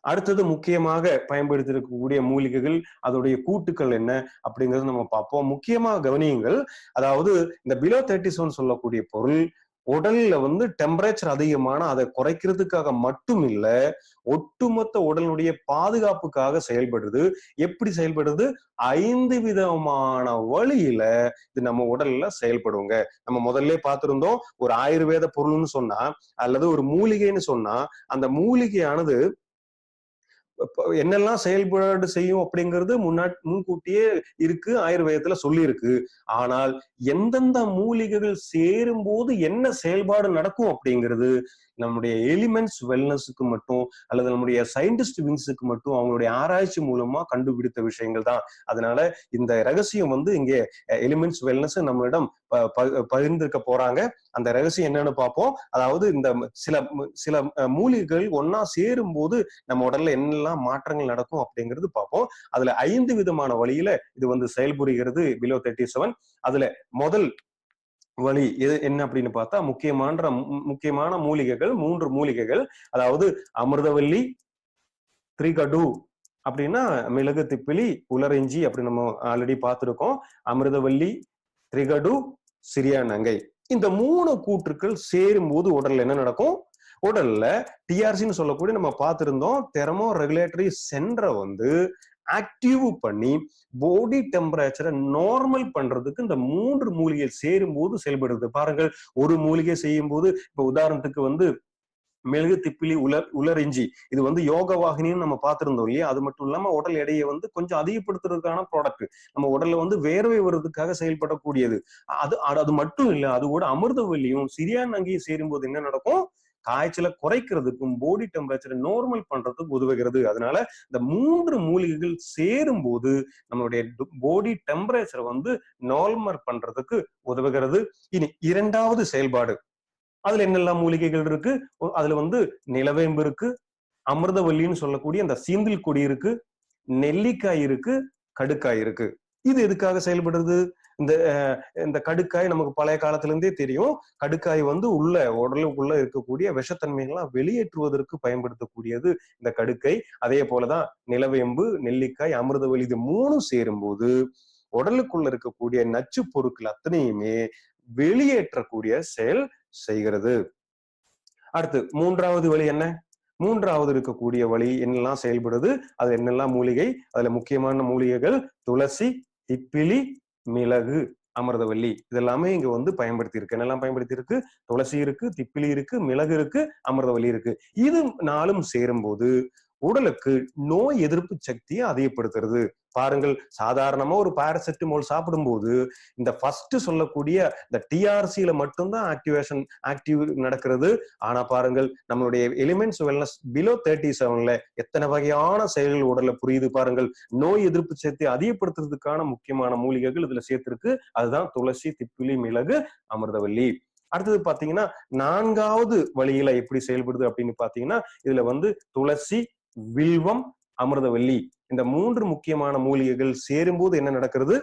அடுத்தது முக்கியமாக பயன்படுத்தி இருக்கக்கூடிய மூலிகைகள், அதோடைய கூட்டுக்கள் என்ன அப்படிங்கறது நம்ம பார்ப்போம். முக்கியமாக கவனியுங்கள். அதாவது இந்த பிலோ 37 சொல்லக்கூடிய பொருள் உடல்ல வந்து டெம்பரேச்சர் அதிகமான அதை குறைக்கிறதுக்காக மட்டும் இல்ல, ஒட்டுமொத்த உடலுடைய பாதுகாப்புக்காக செயல்படுது. எப்படி செயல்படுது? 5 விதமான வழியில இது நம்ம உடல்ல செயல்படுங்க. நம்ம முதல்ல பார்த்திருந்தோம், ஒரு ஆயுர்வேத பொருள்னு சொன்னா அல்லது ஒரு மூலிகைன்னு சொன்னா அந்த மூலிகையானது என்னெல்லாம் செயல்பாடு செய்யும் அப்படிங்கிறது முன்கூட்டியே இருக்கு, ஆயுர்வேதத்துல சொல்லி இருக்கு. ஆனால் எந்தெந்த மூலிகைகள் சேரும் போது என்ன செயல்பாடு நடக்கும் அப்படிங்கிறது நம்முடைய எலிமெண்ட்ஸ் வெல்னஸுக்கு மட்டும் அல்லது நம்முடைய சயின்டிஸ்ட் விங்ஸுக்கு மட்டும் அவங்களுடைய ஆராய்ச்சி மூலமா கண்டுபிடித்த விஷயங்கள் தான். அதனால இந்த ரகசியம் வந்து இங்கே எலிமெண்ட்ஸ் வெல்னஸ் நம்மளிடம் பகிர்ந்திருக்க போறாங்க. அந்த ரகசியம் என்னன்னு பார்ப்போம். அதாவது இந்த சில மூலிகைகள் ஒன்னா சேரும் போது நம்ம உடல்ல என்னெல்லாம் மாற்றங்கள் நடக்கும் அப்படிங்கிறது பார்ப்போம். அதுல 5 விதமான வழியில இது வந்து செயல்புரிகிறது பிலோ 37. அதுல முதல் வழி எது என்ன அப்படின்னு பார்த்தா முக்கியமான மூலிகைகள் 3 மூலிகைகள். அதாவது அமிர்தவல்லி, திரிகடு அப்படின்னா மிளகு, திப்பிலி, உலரிஞ்சி அப்படி நம்ம ஆல்ரெடி பார்த்திருக்கோம். அமிர்தவல்லி, திரிகடு, சிறியானங்கை, இந்த 3 கூற்றுக்கள் சேரும் போது உடல்ல என்ன நடக்கும்? உடல்ல டிஆர்சின்னு சொல்லக்கூடிய நம்ம பார்த்திருந்தோம் தெர்மோ ரெகுலேட்டரி சென்டரை வந்து ஆக்டிவ் பண்ணி பாடி டெம்பரேச்சரை நார்மல் பண்றதுக்கு இந்த 3 மூலிகை சேரும் போது செயல்படுது. பாருங்கள், ஒரு மூலிகை செய்யும் போது இப்ப உதாரணத்துக்கு வந்து மிளகு, திப்பிலி, உலரிஞ்சி இது வந்து யோக வாகினின்னு நம்ம பார்த்திருந்தோம் இல்லையா? அது மட்டும் இல்லாம உடல் எடையை வந்து கொஞ்சம் அதிகப்படுத்துறதுக்கான ப்ராடக்ட். நம்ம உடல்ல வந்து வேர்வை வருவதற்காக செயல்படக்கூடியது. அது மட்டும் இல்ல, அது கூட அமிர்தவல்லியும் சிறியானங்கையும் சேரும் போது என்ன நடக்கும்? காய்ச்சலை குறைக்கிறதுக்கும் பாடி டெம்பரேச்சரை நார்மல் பண்றதுக்கு உதவுகிறது. அதனால இந்த 3 மூலிகைகள் சேரும் போது நம்மளுடைய பாடி டெம்பரேச்சரை வந்து நார்மல் பண்றதுக்கு உதவுகிறது. இனி இரண்டாவது செயல்பாடு, அதுல என்னெல்லாம் மூலிகைகள் இருக்கு? அதுல வந்து நிலவேம்பு இருக்கு, அமிர்தவல்லின்னு சொல்லக்கூடிய அந்த சீந்தில் கொடி இருக்கு, நெல்லிக்காய் இருக்கு, கடுக்காய் இருக்கு. இது எதுக்காக செயல்படுறது? இந்த கடுக்காய் நமக்கு பழைய காலத்துல இருந்தே தெரியும். கடுக்காய் வந்து உடலுக்குள்ள இருக்கக்கூடிய விஷத்தன்மைகள்லாம் வெளியேற்றுவதற்கு பயன்படுத்தக்கூடியது இந்த கடுக்கை. அதே போலதான் நிலவேம்பு, நெல்லிக்காய், அமிர்தவல்லி இது 3 சேரும் போது உடலுக்குள்ள இருக்கக்கூடிய நச்சு பொருட்கள் அத்தனையுமே வெளியேற்றக்கூடிய செயல் செய்கிறது. அடுத்து மூன்றாவது வழி என்ன? மூன்றாவது இருக்கக்கூடிய வழி என்னெல்லாம் செயல்படுது, அது என்னெல்லாம் மூலிகை? அதுல முக்கியமான மூலிகைகள் துளசி, திப்பிலி, மிளகு, அமிர்தவல்லி இதெல்லாமே இங்க வந்து பயன்படுத்தி இருக்கு. என்னெல்லாம் பயன்படுத்தி இருக்கு? துளசி இருக்கு, திப்பிலி இருக்கு, மிளகு இருக்கு, அமிர்தவல்லி இருக்கு. இது 4ம் சேரும் போது உடலுக்கு நோய் எதிர்ப்பு சக்தியை அதிகப்படுத்துறது. பாருங்கள், சாதாரணமா ஒரு பாராசெட்டமால் சாப்பிடும் போது இந்த ஃபர்ஸ்ட் சொல்லக்கூடிய இந்த டிஆர்சியில மட்டும்தான் ஆக்டிவ் நடக்கிறது. ஆனா பாருங்கள், நம்மளுடைய எலிமெண்ட்ஸ் வெல்னஸ் பிலோ 37ல எத்தனை வகையான செயல்கள் உடல்ல புரியுது பாருங்கள். நோய் எதிர்ப்பு சக்தியை அதிகப்படுத்துறதுக்கான முக்கியமான மூலிகைகள் இதுல சேர்த்திருக்கு. அதுதான் துளசி, திப்பிலி, மிளகு, அமிர்தவல்லி. அடுத்தது பாத்தீங்கன்னா 4வது வழியில எப்படி செயல்படுது அப்படின்னு பாத்தீங்கன்னா, இதுல வந்து துளசி, வில்வம், அமிர்தவல்லி இந்த 3 முக்கியமான மூலிகைகள் சேரும்போது என்ன நடக்கிறது?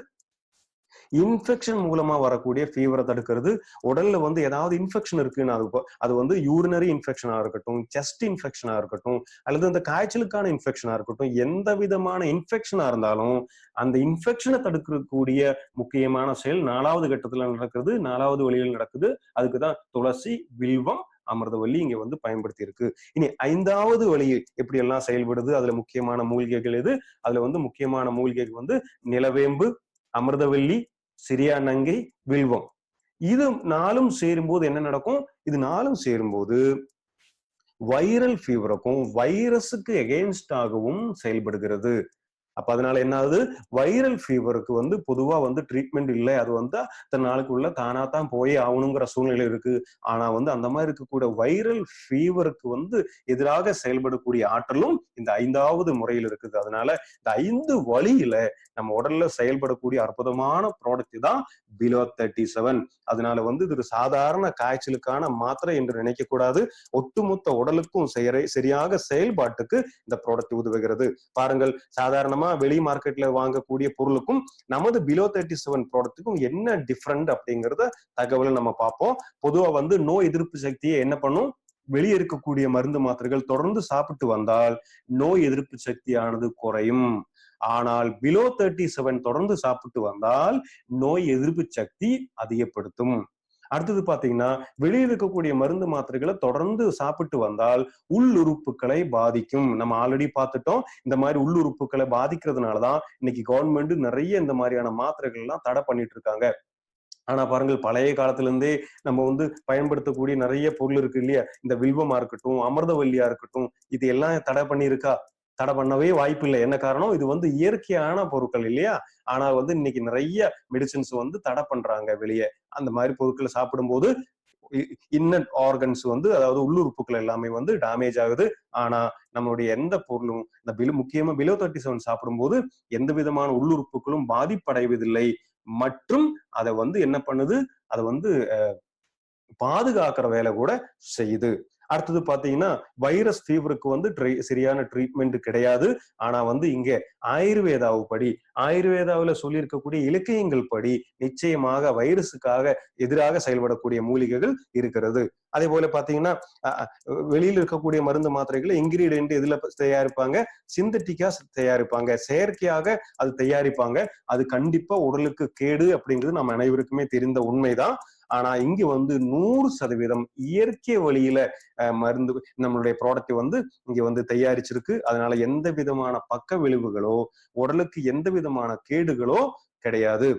இன்ஃபெக்ஷன் மூலமா வரக்கூடிய ஃபீவரை தடுக்கிறது. உடல்ல வந்து ஏதாவது இன்ஃபெக்ஷன் இருக்குன்னா அது வந்து யூரினரி இன்ஃபெக்ஷனா இருக்கட்டும், செஸ்ட் இன்ஃபெக்ஷனா இருக்கட்டும், அல்லது அந்த காய்ச்சலுக்கான இன்ஃபெக்ஷனா இருக்கட்டும், எந்த விதமான இன்ஃபெக்ஷனா இருந்தாலும் அந்த இன்ஃபெக்ஷனை தடுக்கக்கூடிய முக்கியமான செயல் 4வது கட்டத்துல நடக்கிறது, 4வது வழியில் நடக்குது. அதுக்குதான் துளசி, வில்வம், அமிர்தவல்லி இங்க வந்து பயன்படுத்தி இருக்கு. இனி 5வது வழி எப்படி எல்லாம் செயல்படுது, அதுல முக்கியமான மூலிகைகள் எது? அதுல வந்து முக்கியமான மூலிகைகள் வந்து நிலவேம்பு, அமிர்தவல்லி, சிறியானங்கை, வில்வம். இது 4ம் சேரும்போது என்ன நடக்கும்? இது 4ம் சேரும்போது வைரல் ஃபீவருக்கும் வைரஸுக்கு எகெயின்ஸ்டாகவும் செயல்படுகிறது. அப்ப அதனால என்ன ஆகுது, வைரல் ஃபீவருக்கு வந்து பொதுவா வந்து ட்ரீட்மெண்ட் இல்லை, அது வந்து இத்தனை நாளுக்குள்ள தானா தான் போய் ஆகணுங்கிற சூழ்நிலை இருக்கு. ஆனா வந்து அந்த மாதிரி இருக்கக்கூடிய வைரல் ஃபீவருக்கு வந்து எதிராக செயல்படக்கூடிய ஆற்றலும் இந்த 5வது முறையில் இருக்குது. அதனால இந்த 5 வழியில நம்ம உடல்ல செயல்படக்கூடிய அற்புதமான ப்ராடக்ட் தான் பிலோ 37. அதனால வந்து இது ஒரு சாதாரண காய்ச்சலுக்கான மாத்திரை என்று நினைக்க கூடாது. ஒட்டுமொத்த உடலுக்கும் சரியாக செயல்பாட்டுக்கு இந்த ப்ராடக்ட் உதவுகிறது. பாருங்கள், சாதாரணமா வெளி மார்க்கெட்ல வாங்கக்கூடிய பொருளுக்கும் நமது பிலோ 37 ப்ராடக்ட்டுக்கும் என்ன டிஃபரெண்ட் அப்படிங்கறத தகவலை நம்ம பார்ப்போம். பொதுவா வந்து நோய் எதிர்ப்பு சக்தியை என்ன பண்ணும், வெளியே இருக்கக்கூடிய மருந்து மாத்திரைகள் தொடர்ந்து சாப்பிட்டு வந்தால் நோய் எதிர்ப்பு சக்தியானது குறையும். ஆனால் பிலோ 37 தொடர்ந்து சாப்பிட்டு வந்தால் நோய் எதிர்ப்பு சக்தி அதிகப்படுத்தும். அடுத்தது பாத்தீங்கன்னா, வெளியில் இருக்கக்கூடிய மருந்து மாத்திரைகளை தொடர்ந்து சாப்பிட்டு வந்தால் உள்ளுறுப்புகளை பாதிக்கும். நம்ம ஆல்ரெடி பார்த்துட்டோம். இந்த மாதிரி உள்ளுறுப்புகளை பாதிக்கிறதுனாலதான் இன்னைக்கு கவர்மெண்ட் நிறைய இந்த மாதிரியான மாத்திரைகள் எல்லாம் தடை பண்ணிட்டு இருக்காங்க. ஆனா பாருங்கள், பழைய காலத்துல இருந்தே நம்ம வந்து பயன்படுத்தக்கூடிய நிறைய பொருள் இருக்கு இல்லையா, இந்த வில்வமா இருக்கட்டும், அமிர்தவல்லியா இருக்கட்டும், இது எல்லாம் தடை பண்ணியிருக்கா? தடை பண்ணவே வாய்ப்பு இல்லை. என்ன காரணம், இது வந்து இயற்கையான பொருட்கள் இல்லையா. ஆனா வந்து இன்னைக்கு நிறைய மெடிசின்ஸ் வந்து தடை பண்றாங்க வெளியே. அந்த மாதிரி பொருட்களை சாப்பிடும்போது இன்னர் ஆர்கன்ஸ் வந்து, அதாவது உள்ளுறுப்புகள் எல்லாமே வந்து டேமேஜ் ஆகுது. ஆனா நம்மளுடைய எந்த பொருளும் இந்த முக்கியமா பிலோ 37 சாப்பிடும்போது எந்த விதமான உள்ளுறுப்புகளும் பாதிப்படைவதில்லை. மற்றும் அதை வந்து என்ன பண்ணுது, அதை வந்து பாதுகாக்கிற வேலை கூட செய்யுது. அடுத்தது பாத்தீங்கன்னா, வைரஸ் ஃபீவருக்கு வந்து சரியான ட்ரீட்மெண்ட் கிடையாது. ஆனா வந்து இங்க ஆயுர்வேதாவுப்படி, ஆயுர்வேதாவில சொல்லியிருக்கக்கூடிய இலக்கியங்கள் படி நிச்சயமாக வைரஸுக்காக எதிராக செயல்படக்கூடிய மூலிகைகள் இருக்கிறது. அதே போல பாத்தீங்கன்னா, வெளியில் இருக்கக்கூடிய மருந்து மாத்திரைகளை இன்கிரீடியன்ட் எதுல தயாரிப்பாங்க, சிந்தட்டிக்கா தயாரிப்பாங்க, செயற்கையாக அது தயாரிப்பாங்க. அது கண்டிப்பா உடலுக்கு கேடு அப்படிங்கிறது நம்ம அனைவருக்குமே தெரிந்த உண்மைதான். ஆனா இங்க வந்து 100% இயற்கை வழியில மருந்து நம்மளுடைய ப்ராடக்ட் வந்து இங்க வந்து தயாரிச்சிருக்கு. அதனால எந்த விதமான பக்க விளைவுகளோ, உடலுக்கு எந்த விதமான கேடுகளோ கிடையாது.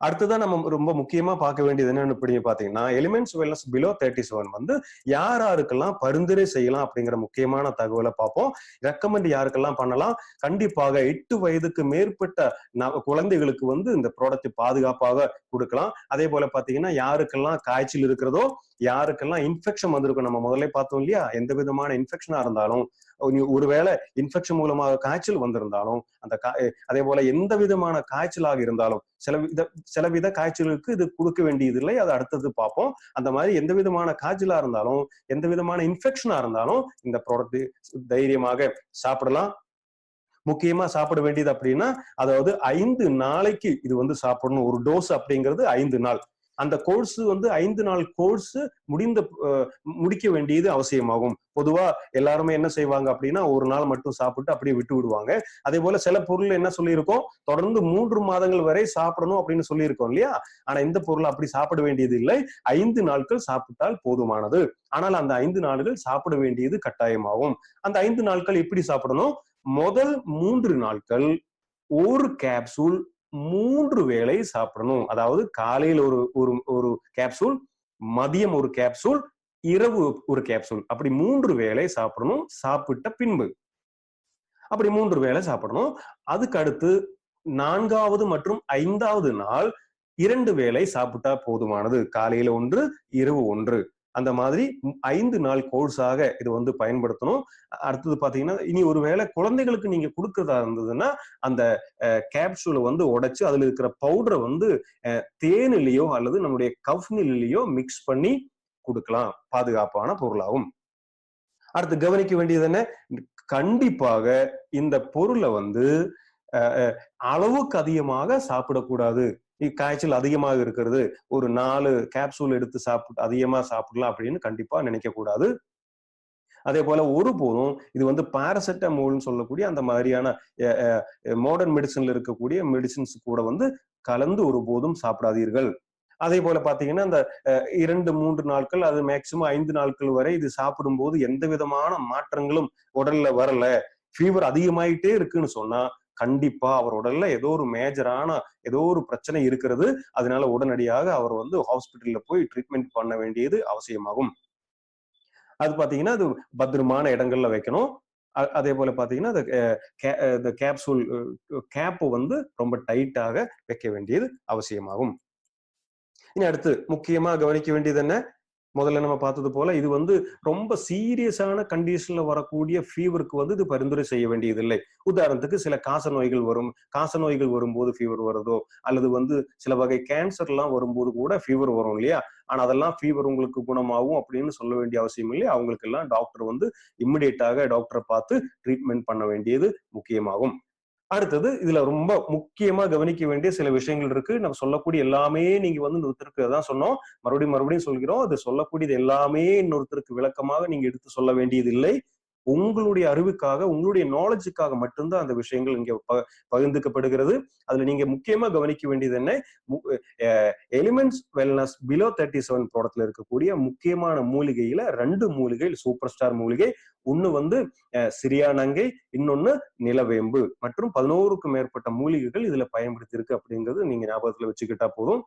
அடுத்ததான் நம்ம ரொம்ப முக்கியமா பார்க்க வேண்டியது என்னன்னு பாத்தீங்கன்னா, எலிமெண்ட்ஸ் வெல்னஸ் பிலோ 37 வந்து யாருக்கெல்லாம் பரிந்துரை செய்யலாம் அப்படிங்கிற முக்கியமான தகவலை பார்ப்போம். ரெக்கமெண்ட் யாருக்கெல்லாம் பண்ணலாம்? கண்டிப்பாக 8 வயதுக்கு மேற்பட்ட குழந்தைகளுக்கு வந்து இந்த ப்ராடக்ட் பாதுகாப்பாக கொடுக்கலாம். அதே போல பாத்தீங்கன்னா, யாருக்கெல்லாம் காய்ச்சல் இருக்கிறதோ, யாருக்கெல்லாம் இன்ஃபெக்ஷன் வந்திருக்கும், நம்ம முதல்ல பார்த்தோம் இல்லையா, எந்த விதமான இன்ஃபெக்ஷனா இருந்தாலும், ஒருவேளை இன்ஃபெக்ஷன் மூலமாக காய்ச்சல் வந்திருந்தாலும், அந்த அதே போல எந்த விதமான காய்ச்சலாக இருந்தாலும், சிலவித காய்ச்சலுக்கு இது கொடுக்க வேண்டியதில்லை, அது அடுத்தது பார்ப்போம். அந்த மாதிரி எந்த விதமான காய்ச்சலா இருந்தாலும், எந்த விதமான இன்ஃபெக்ஷனா இருந்தாலும் இந்த ப்ராடக்ட் தைரியமாக சாப்பிடலாம். முக்கியமா சாப்பிட வேண்டியது அப்படின்னா, அதாவது 5 நாளைக்கு இது வந்து சாப்பிடணும். ஒரு டோஸ் அப்படிங்கிறது 5 நாள். அந்த கோர்ஸ் வந்து 5 நாள் கோர்ஸ் முடிக்க வேண்டியது அவசியமாகும். பொதுவா எல்லாருமே என்ன செய்வாங்க அப்படின்னா, ஒரு நாள் மட்டும் சாப்பிட்டு அப்படியே விட்டு விடுவாங்க. அதே போல சில பொருள் என்ன சொல்லியிருக்கோம், தொடர்ந்து 3 மாதங்கள் வரை சாப்பிடணும் அப்படின்னு சொல்லியிருக்கோம் இல்லையா. ஆனா இந்த பொருள் அப்படி சாப்பிட வேண்டியது இல்லை. 5 நாட்கள் சாப்பிட்டால் போதுமானது. ஆனால் அந்த 5 நாட்கள் சாப்பிட வேண்டியது கட்டாயமாகும். அந்த 5 நாட்கள் எப்படி சாப்பிடணும்? முதல் 3 நாட்கள் ஒரு கேப்சூல் 3 வேளை சாப்பிடணும். அதாவது காலையில் ஒரு ஒரு ஒரு கேப்சூல், மதியம் ஒரு கேப்சூல், இரவு ஒரு கேப்சூல், அப்படி 3 வேளை சாப்பிடணும். சாப்பிட்ட பின்பு அப்படி 3 வேளை சாப்பிடணும். அதுக்கு அடுத்து 4வது மற்றும் 5வது நாள் 2 வேளை சாப்பிட்டா போதுமானது. காலையில 1, இரவு 1. அந்த மாதிரி 5 நாள் கோர்ஸாக இது வந்து பயன்படுத்தணும். அடுத்தது பாத்தீங்கன்னா, இனி ஒருவேளை குழந்தைகளுக்கு நீங்க கொடுக்கறதா இருந்ததுன்னா, அந்த கேப்சூலை வந்து உடைச்சு அதுல இருக்கிற பவுடரை வந்து தேனிலேயோ அல்லது நம்முடைய கஃப் நீர்லயோ மிக்ஸ் பண்ணி கொடுக்கலாம். பாதுகாப்பான பொருளாகும். அடுத்து கவனிக்க வேண்டியது என்ன, கண்டிப்பாக இந்த பொருளை வந்து அளவுக்கு அதிகமாக சாப்பிடக்கூடாது. காய்ச்சல் அதிகமாக இருக்கிறது, ஒரு 4 கேப்சூல் எடுத்து அதிகமா சாப்பிடலாம் அப்படின்னு கண்டிப்பா நினைக்க கூடாது. அதே போல ஒருபோதும் இது வந்து பாராசெட்டமோல்னு சொல்லக்கூடிய அந்த மாதிரியான மாடர்ன் மெடிசன்ல இருக்கக்கூடிய மெடிசின்ஸ் கூட வந்து கலந்து ஒருபோதும் சாப்பிடாதீர்கள். அதே போல பாத்தீங்கன்னா, இந்த 2-3 நாட்கள், அது மேக்சிமம் 5 நாட்கள் வரை இது சாப்பிடும்போது எந்த விதமான மாற்றங்களும் உடல்ல வரல, ஃபீவர் அதிகமாயிட்டே இருக்குன்னு சொன்னா, கண்டிப்பா அவர் உடல்ல ஏதோ ஒரு மேஜரான ஏதோ ஒரு பிரச்சனை இருக்கிறது. அதனால உடனடியாக அவர் வந்து ஹாஸ்பிட்டல்ல போய் ட்ரீட்மெண்ட் பண்ண வேண்டியது அவசியமாகும். அது பாத்தீங்கன்னா, அது பத்திரமான இடங்கள்ல வைக்கணும். அதே போல பாத்தீங்கன்னா இந்த கேப்சூல் கேப் வந்து ரொம்ப டைட்டாக வைக்க வேண்டியது அவசியமாகும். இனி அடுத்து முக்கியமா கவனிக்க வேண்டியது என்ன? முதல்ல நம்ம பார்த்தது போல இது வந்து ரொம்ப சீரியஸான கண்டிஷன்ல வரக்கூடிய ஃபீவருக்கு வந்து இது பரிந்துரை செய்ய வேண்டியதில்லை. உதாரணத்துக்கு சில காச நோய்கள் வரும். காச நோய்கள் வரும்போது ஃபீவர் வருதோ, அல்லது வந்து சில வகை கேன்சர் எல்லாம் வரும்போது கூட ஃபீவர் வரும் இல்லையா? ஆனா அதெல்லாம் ஃபீவர் உங்களுக்கு குணமாகும் அப்படின்னு சொல்ல வேண்டிய அவசியம் இல்லை. அவங்களுக்கு எல்லாம் டாக்டர் வந்து இம்மிடியேட்டாக டாக்டரை பார்த்து ட்ரீட்மெண்ட் பண்ண வேண்டியது முக்கியமாகும். அடுத்தது இதுல ரொம்ப முக்கியமா கவனிக்க வேண்டிய சில விஷயங்கள் இருக்கு. நம்ம சொல்லக்கூடிய எல்லாமே நீங்க வந்து இன்னொருத்தருக்கு அதான் சொன்னோம். மறுபடியும் சொல்கிறோம். அது சொல்லக்கூடியது எல்லாமே இன்னொருத்தருக்கு விளக்கமாக நீங்க எடுத்து சொல்ல வேண்டியது இல்லை. உங்களுடைய அறிவுக்காக, உங்களுடைய நாலேஜுக்காக மட்டும்தான் அந்த விஷயங்கள் இங்க பகிர்ந்துக்கப்படுகிறது. அதுல நீங்க முக்கியமா கவனிக்க வேண்டியது என்ன? எலிமெண்ட்ஸ் வெல்னஸ் பிலோ 37 ப்ராடக்ட்ல இருக்கக்கூடிய முக்கியமான மூலிகையில 2 மூலிகை சூப்பர் ஸ்டார் மூலிகை. ஒண்ணு வந்து சிரியா நங்கை, இன்னொன்னு நிலவேம்பு மற்றும் 11க்கும் மேற்பட்ட மூலிகைகள் இதுல பயன்படுத்தி இருக்கு அப்படிங்கிறது நீங்க ஞாபகத்துல வச்சுக்கிட்டா போதும்.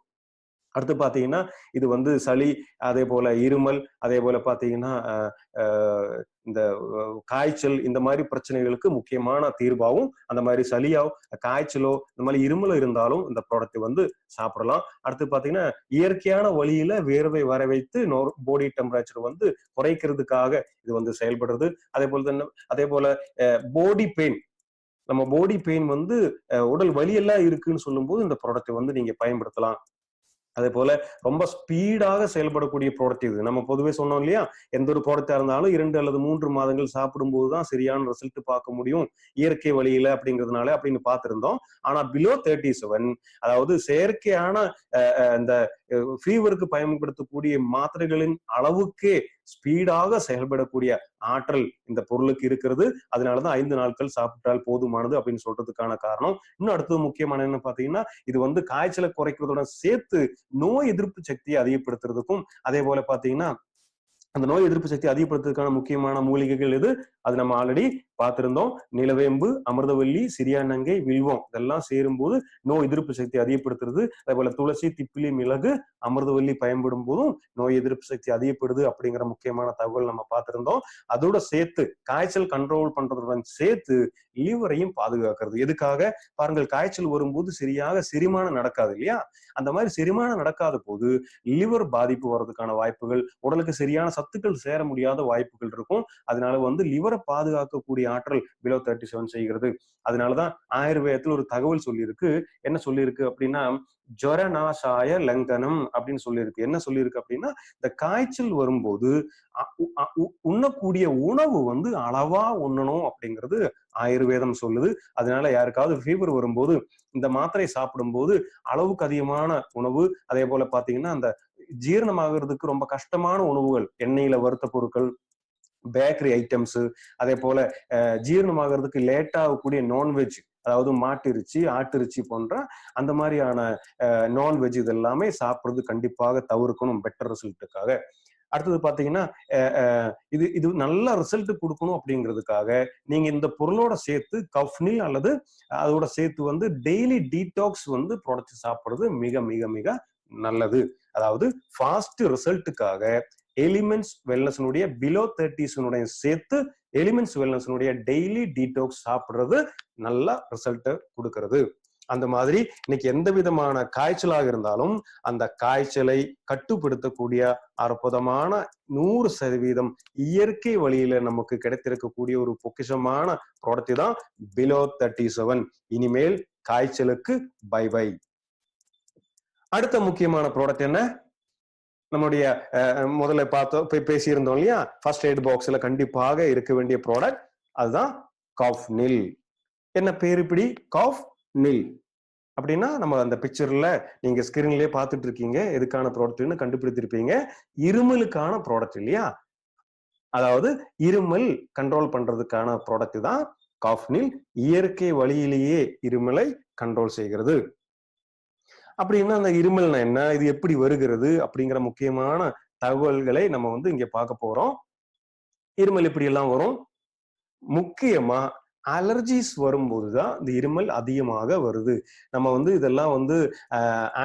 அடுத்து பாத்தீங்கன்னா இது வந்து சளி, அதே போல இருமல், அதே போல பாத்தீங்கன்னா இந்த காய்ச்சல், இந்த மாதிரி பிரச்சனைகளுக்கு முக்கியமான தீர்வாகும். அந்த மாதிரி சளியோ, காய்ச்சலோ, இந்த மாதிரி இருமலோ இருந்தாலும் இந்த ப்ராடக்ட் வந்து சாப்பிடலாம். அடுத்து பாத்தீங்கன்னா இயற்கையான வழியில வேர்வை வர வைத்து பாடி டெம்பரேச்சர் வந்து குறைக்கிறதுக்காக இது வந்து செயல்படுறது. அதே போல பாடி பெயின், நம்ம பாடி பெயின் வந்து உடல் வலி எல்லாம் இருக்குன்னு சொல்லும் போது இந்த ப்ராடக்ட் வந்து நீங்க பயன்படுத்தலாம். அதே போல ரொம்ப ஸ்பீடாக செயல்படக்கூடிய ப்ராடக்ட் இது. நம்ம பொதுவே சொன்னோம் இல்லையா? எந்த ஒரு ப்ராடக்டா இருந்தாலும் 2 அல்லது 3 மாதங்கள் சாப்பிடும்போது தான் சரியான ரிசல்ட் பார்க்க முடியும் இயற்கை வழியில அப்படிங்கிறதுனால அப்படின்னு பார்த்திருந்தோம். ஆனா பிலோ 37, அதாவது செயற்கையான இந்த ஃபீவருக்கு பயன்படுத்தக்கூடிய மாத்திரைகளின் அளவுக்கே ஸ்பீடாக செயல்படக்கூடிய ஆற்றல் இந்த பொருளுக்கு இருக்கிறது. அதனாலதான் 5 நாட்கள் சாப்பிட்டால் போதுமானது அப்படின்னு சொல்றதுக்கான காரணம். இன்னும் அடுத்தது முக்கியமான என்ன பாத்தீங்கன்னா, இது வந்து காய்ச்சலை குறைக்கிறதோட சேர்த்து நோய் எதிர்ப்பு சக்தியை அதிகப்படுத்துறதுக்கும், அதே போல பாத்தீங்கன்னா அந்த நோய் எதிர்ப்பு சக்தி அதிகப்படுத்துறதுக்கான முக்கியமான மூலிகைகள் எது? அது நம்ம ஆல்ரெடி பார்த்திருந்தோம். நிலவேம்பு, அமிர்தவல்லி, சிரியா நங்கை, வில்வம் இதெல்லாம் சேரும்போது நோய் எதிர்ப்பு சக்தி அதிகப்படுத்துறது. அதே போல துளசி, திப்பிலி, மிளகு, அமிர்தவல்லி பயன்படும் போதும் நோய் எதிர்ப்பு சக்தி அதிகப்படுது அப்படிங்கிற முக்கியமான தகவல் நம்ம பார்த்திருந்தோம். அதோட சேர்த்து காய்ச்சல் கண்ட்ரோல் பண்றதுடன் சேர்த்து லிவரையும் பாதுகாக்கிறது. எதுக்காக? பாருங்கள், காய்ச்சல் வரும்போது சரியாக செரிமானம் நடக்காது இல்லையா? அந்த மாதிரி செரிமானம் நடக்காத போது லிவர் பாதிப்பு வர்றதுக்கான வாய்ப்புகள், உடலுக்கு சரியான சத்துக்கள் சேர முடியாத வாய்ப்புகள் இருக்கும். அதனால வந்து லிவரை பாதுகாக்கக்கூடிய ஆற்றல் பிலோ 37 செய்கிறது. அதனாலதான் ஆயுர்வேதத்துல ஒரு தகவல் சொல்லியிருக்கு. என்ன சொல்லியிருக்கு அப்படின்னா, ஜொரநாசாய லங்கனம் அப்படின்னு சொல்லியிருக்கு. என்ன சொல்லியிருக்கு அப்படின்னா, இந்த காய்ச்சல் வரும்போது உண்ணக்கூடிய உணவு வந்து அளவா உண்ணணும் அப்படிங்கிறது ஆயுர்வேதம் சொல்லுது. அதனால யாருக்காவது ஃபீவர் வரும்போது இந்த மாத்திரை சாப்பிடும்போது அளவுக்கு அதிகமான உணவு, அதே போல பாத்தீங்கன்னா அந்த ஜீரணமாகிறதுக்கு ரொம்ப கஷ்டமான உணவுகள், எண்ணெயில வறுத்த பொருட்கள், பேக்கரி ஐட்டம்ஸ், அதே போல ஜீரணமாகிறதுக்கு லேட் ஆகக்கூடிய நான்வெஜ், அதாவது மாட்டு இறைச்சி, ஆட்டு இறைச்சி போன்ற அந்த மாதிரியான நான்வெஜ் இது எல்லாமே சாப்பிடுறது கண்டிப்பாக தவிர்க்கணும் பெட்டர் ரிசல்ட்டுக்காக. அடுத்தது பாத்தீங்கன்னா இது நல்ல ரிசல்ட் கொடுக்கணும் அப்படிங்கிறதுக்காக நீங்க இந்த பொருளோட சேர்த்து கஃப்னில் அல்லது அதோட சேர்த்து வந்து டெய்லி டீடாக்ஸ் வந்து ப்ராடக்ட் சாப்பிடுறது மிக மிக மிக நல்லது. அதாவது ஃபாஸ்ட் ரிசல்ட்டுக்காக எலிமெண்ட்ஸ் வெல்னஸ்னுடைய பிலோ 30s சேர்த்து எலிமெண்ட்ஸ் வெல்னஸ்னுடைய டெய்லி டீடாக்ஸ் சாப்பிடுறது நல்ல ரிசல்ட்டை கொடுக்கிறது. அந்த மாதிரி இன்னைக்கு எந்த விதமான காய்ச்சலாக இருந்தாலும் அந்த காய்ச்சலை கட்டுப்படுத்தக்கூடிய அற்புதமான 100% இயற்கை வழியில நமக்கு கிடைத்திருக்கக்கூடிய ஒரு பொக்கிஷமான ப்ராடக்ட் தான் பிலோ 37. இனிமேல் காய்ச்சலுக்கு பை பை. அடுத்த முக்கியமான ப்ராடக்ட் என்ன? நம்முடைய முதல்ல பார்த்தோம், பேசியிருந்தோம் இல்லையா? ஃபர்ஸ்ட் எய்ட் பாக்ஸ்ல கண்டிப்பாக இருக்க வேண்டிய ப்ராடக்ட் அதுதான் காஃப்னில். என்ன பேர் இப்படி? காஃப்னில் அப்படின்னா நம்ம அந்த பிக்சர்ல நீங்க ஸ்கிரீன்லயே பார்த்துட்டு இருக்கீங்க. எதுக்கான ப்ராடக்ட்னு கண்டுபிடித்திருப்பீங்க. இருமலுக்கான ப்ராடக்ட் இல்லையா? அதாவது இருமல் கண்ட்ரோல் பண்றதுக்கான ப்ராடக்ட் தான் காஃப்னில். இயற்கை வழியிலேயே இருமலை கண்ட்ரோல் செய்கிறது. அப்படின்னா அந்த இருமல்னா என்ன, இது எப்படி வருகிறது அப்படிங்கிற முக்கியமான தகவல்களை நம்ம வந்து இங்க பார்க்க போறோம். இருமல் இப்படி எல்லாம் வரும். முக்கியமா அலர்ஜிஸ் வரும்போதுதான் இந்த இருமல் அதிகமாக வருது. நம்ம இதெல்லாம்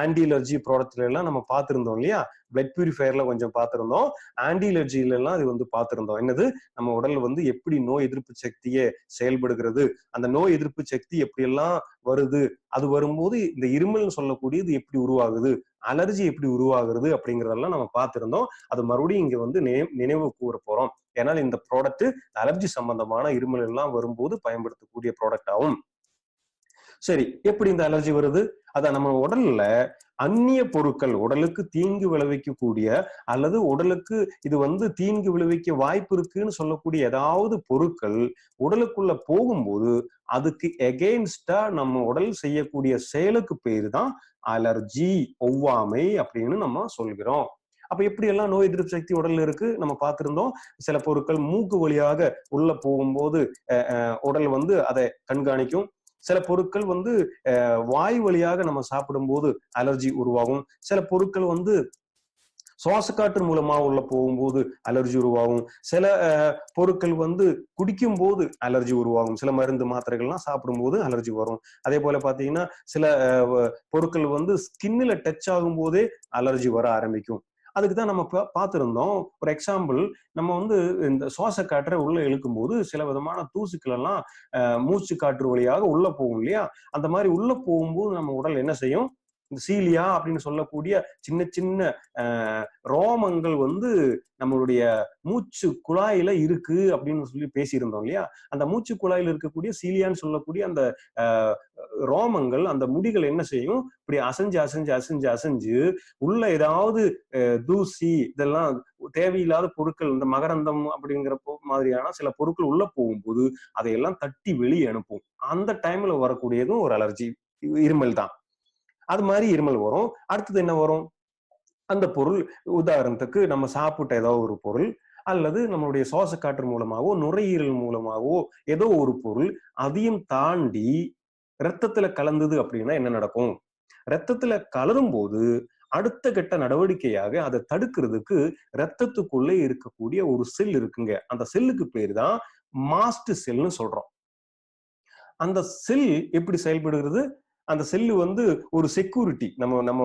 ஆன்டி அலர்ஜி ப்ராடக்ட்ல எல்லாம் நம்ம பார்த்திருந்தோம் இல்லையா? பிளட் பியூரிஃபயர்ல கொஞ்சம் பார்த்திருந்தோம். ஆன்டி அலர்ஜில எல்லாம் இது பார்த்திருந்தோம். என்னது, நம்ம உடல் எப்படி நோய் எதிர்ப்பு சக்தியை செயல்படுகிறது, அந்த நோய் எதிர்ப்பு சக்தி எப்படி எல்லாம் வருது, அது வரும்போது இந்த இருமல்னு சொல்லக்கூடியது எப்படி உருவாகுது, அலர்ஜி எப்படி உருவாகுறது அப்படிங்கறதெல்லாம் நம்ம பார்த்திருந்தோம். அது மறுபடியும் இங்க நினைவு கூற போறோம். ஏன்னா இந்த ப்ராடக்ட் அலர்ஜி சம்பந்தமான இருமல் எல்லாம் வரும்போது பயன்படுத்தக்கூடிய ப்ராடக்ட் ஆகும். சரி, எப்படி இந்த அலர்ஜி வருது? அதான் நம்ம உடல்ல அந்நிய பொருட்கள், உடலுக்கு தீங்கு விளைவிக்கக்கூடிய அல்லது உடலுக்கு இது தீங்கு விளைவிக்க வாய்ப்பு இருக்குன்னு சொல்லக்கூடிய ஏதாவது பொருட்கள் உடலுக்குள்ள போகும்போது அதுக்கு எகெயின்ஸ்டா நம்ம உடல் செய்யக்கூடிய செயலுக்கு பேரு தான் அலர்ஜி, ஒவ்வாமை அப்படின்னு நம்ம சொல்கிறோம். அப்ப எப்படி எல்லாம் நோய் எதிர்ப்பு சக்தி உடல்ல இருக்கு நம்ம பார்த்திருந்தோம். சில பொருட்கள் மூக்கு வழியாக உள்ள போகும்போது உடல் அதை கண்காணிக்கும். சில பொருட்கள் வாய் வழியாக நம்ம சாப்பிடும்போது அலர்ஜி உருவாகும். சில பொருட்கள் சுவாச காற்று மூலமா உள்ள போகும்போது அலர்ஜி உருவாகும். சில பொருட்கள் குடிக்கும் போது அலர்ஜி உருவாகும். சில மருந்து மாத்திரைகள்லாம் சாப்பிடும்போது அலர்ஜி வரும். அதே போல பாத்தீங்கன்னா சில பொருட்கள் ஸ்கின்ல டச் ஆகும் போதே அலர்ஜி வர ஆரம்பிக்கும். அதுக்குதான் நம்ம பார்த்திருந்தோம். ஒரு எக்ஸாம்பிள், நம்ம இந்த சுவாச காற்றை உள்ள இழுக்கும் போது சில விதமான தூசுக்கள் எல்லாம் மூச்சு காற்று வழியாக உள்ள போகும் இல்லையா? அந்த மாதிரி உள்ள போகும்போது நம்ம உடல் என்ன செய்யும், இந்த சீலியா அப்படின்னு சொல்லக்கூடிய சின்ன சின்ன ரோமங்கள் நம்மளுடைய மூச்சு குழாயில இருக்கு அப்படின்னு சொல்லி பேசியிருந்தோம் இல்லையா? அந்த மூச்சு குழாயில இருக்கக்கூடிய சீலியான்னு சொல்லக்கூடிய அந்த ரோமங்கள், அந்த முடிகள் என்ன செய்யும், இப்படி அசைஞ்சு அசைஞ்சு அசைஞ்சு அசைஞ்சு உள்ள ஏதாவது தூசி, இதெல்லாம் தேவையில்லாத பொருட்கள், இந்த மகரந்தம் அப்படிங்கிற மாதிரியான சில பொருட்கள் உள்ள போகும்போது அதையெல்லாம் தட்டி வெளியே அனுப்பும். அந்த டைம்ல வரக்கூடியதும் ஒரு அலர்ஜி, இருமல் தான். அது மாதிரி இருமல் வரும். அடுத்தது என்ன வரும், அந்த பொருள் உதாரணத்துக்கு நம்ம சாப்பிட்ட ஏதோ ஒரு பொருள் அல்லது நம்மளுடைய சுவாச காற்று மூலமாகவோ நுரையீரல் மூலமாகவோ ஏதோ ஒரு பொருள் அதையும் தாண்டி ரத்தத்துல கலந்தது அப்படின்னா என்ன நடக்கும்? ரத்தத்துல கலரும் போது அடுத்த கட்ட நடவடிக்கையாக அதை தடுக்கிறதுக்கு ரத்தத்துக்குள்ளே இருக்கக்கூடிய ஒரு செல் இருக்குங்க. அந்த செல்லுக்கு பேரு தான் மாஸ்ட் செல்னு சொல்றோம். அந்த செல் எப்படி செயல்படுகிறது? அந்த செல்லு ஒரு செக்யூரிட்டி, நம்ம நம்ம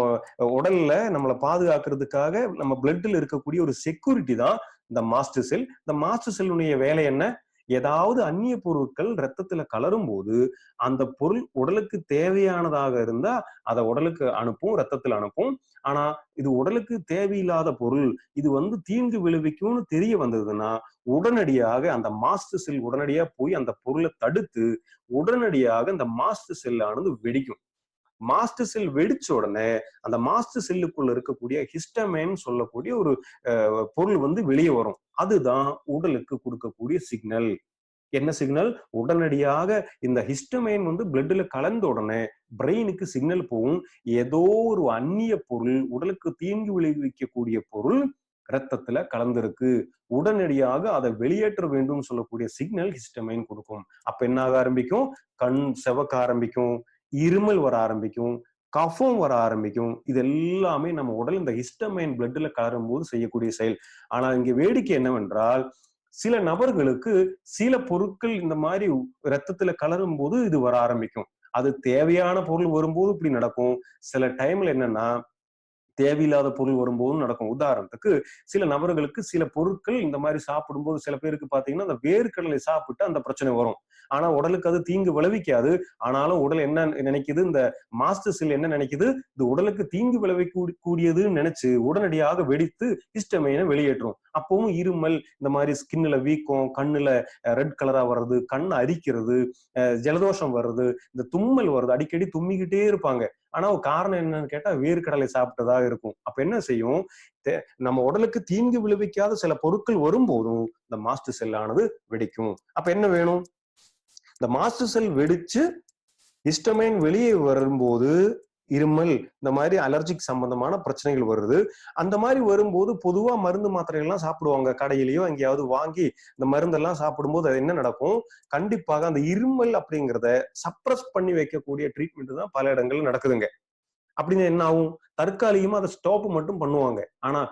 உடல்ல நம்மளை பாதுகாக்கிறதுக்காக நம்ம பிளட்ல இருக்கக்கூடிய ஒரு செக்யூரிட்டி தான் இந்த மாஸ்டர் செல். இந்த மாஸ்டர் செல்லுடைய வேலை என்ன? ஏதாவது அந்நிய பொருட்கள் ரத்தத்துல கலரும் போது அந்த பொருள் உடலுக்கு தேவையானதாக இருந்தா அதை உடலுக்கு அனுப்பும், ரத்தத்துல அனுப்பும். ஆனா இது உடலுக்கு தேவையில்லாத பொருள், இது தீங்கு விளைவிக்கும்னு தெரிய வந்ததுன்னா உடனடியாக அந்த மாஸ்டர் செல் உடனடியா போய் அந்த பொருளை தடுத்து உடனடியாக இந்த மாஸ்டர் செல்லானது வெடிக்கும். மாஸ்டர் செல் வெடிச்ச உடனே அந்த மாஸ்டர் செல்லுக்குள்ள இருக்கக்கூடிய ஹிஸ்டமைன் சொல்லக்கூடிய ஒரு பொருள் வெளியே வரும். அதுதான் உடலுக்கு கொடுக்கக்கூடிய சிக்னல். என்ன சிக்னல்? உடனடியாக இந்த ஹிஸ்டமைன் பிளட்ல கலந்த உடனே பிரெயினுக்கு சிக்னல் போகும், ஏதோ ஒரு அந்நிய பொருள், உடலுக்கு தீங்கு விளைவிக்கக்கூடிய பொருள் ரத்தத்துல கலந்திருக்கு, உடனடியாக அதை வெளியேற்ற வேண்டும் சொல்லக்கூடிய சிக்னல் ஹிஸ்டமைன் கொடுக்கும். அப்ப என்ன ஆக ஆரம்பிக்கும்? கண் செவக்க ஆரம்பிக்கும், இருமல் வர ஆரம்பிக்கும், கஃபம் வர ஆரம்பிக்கும். இது எல்லாமே நம்ம உடல் இந்த ஹிஸ்டமைன் பிளட்ல கலரும் போது செய்யக்கூடிய செயல். ஆனா இங்க வேடிக்கை என்னவென்றால், சில நபர்களுக்கு சில பொருட்கள் இந்த மாதிரி ரத்தத்துல கலரும் போது இது வர ஆரம்பிக்கும். அது தேவையான பொருள் வரும்போது இப்படி நடக்கும். சில டைம்ல என்னன்னா தேவையில்லாத பொருள் வரும்போதும் நடக்கும். உதாரணத்துக்கு சில நபர்களுக்கு சில பொருட்கள் இந்த மாதிரி சாப்பிடும்போது சில பேருக்கு பாத்தீங்கன்னா அந்த வேர்க்கடலை சாப்பிட்டு அந்த பிரச்சனை வரும். ஆனா உடலுக்கு அது தீங்கு விளைவிக்காது. ஆனாலும் உடல் என்ன நினைக்குது, இந்த மாஸ்டர் செல் என்ன நினைக்குது, இது உடலுக்கு தீங்கு விளைவிக்கூடியதுன்னு நினைச்சு உடனடியாக வெடித்து ஹிஸ்டமைனை வெளியேற்றும். அப்பவும் இருமல், இந்த மாதிரி ஸ்கின்ல வீக்கம், கண்ணுல ரெட் கலரா வர்றது, கண்ணை அரிக்கிறது, ஜலதோஷம் வர்றது, இந்த தும்மல் வருது, அடிக்கடி தும்மிக்கிட்டே இருப்பாங்க. ஆனா காரணம் என்னன்னு கேட்டா வேர்க்கடலை சாப்பிட்டதாக இருக்கும். அப்ப என்ன செய்யும், நம்ம உடலுக்கு தீங்கு விளைவிக்காத சில பொருட்கள் வரும்போதும் இந்த மாஸ்டர் செல் ஆனது வெடிக்கும். அப்ப என்ன வேணும்? இந்த மாஸ்டர் செல் வெடிச்சு ஹிஸ்டமைன் வெளியே வரும்போது இருமல், இந்த மாதிரி அலர்ஜிக் சம்பந்தமான பிரச்சனைகள் வருது. அந்த மாதிரி வரும்போது பொதுவா மருந்து மாத்திரைகள்லாம் சாப்பிடுவாங்க, கடையிலயோ எங்கேயாவது வாங்கி இந்த மருந்தெல்லாம் சாப்பிடும்போது அது என்ன நடக்கும், கண்டிப்பாக அந்த இருமல் அப்படிங்கிறத சப்ரஸ் பண்ணி வைக்கக்கூடிய ட்ரீட்மெண்ட் தான் பல இடங்கள்ல நடக்குதுங்க. அப்படின்னு என்ன ஆகும், தற்காலிகமா அதை ஸ்டாப் மட்டும் பண்ணுவாங்க. ஆனா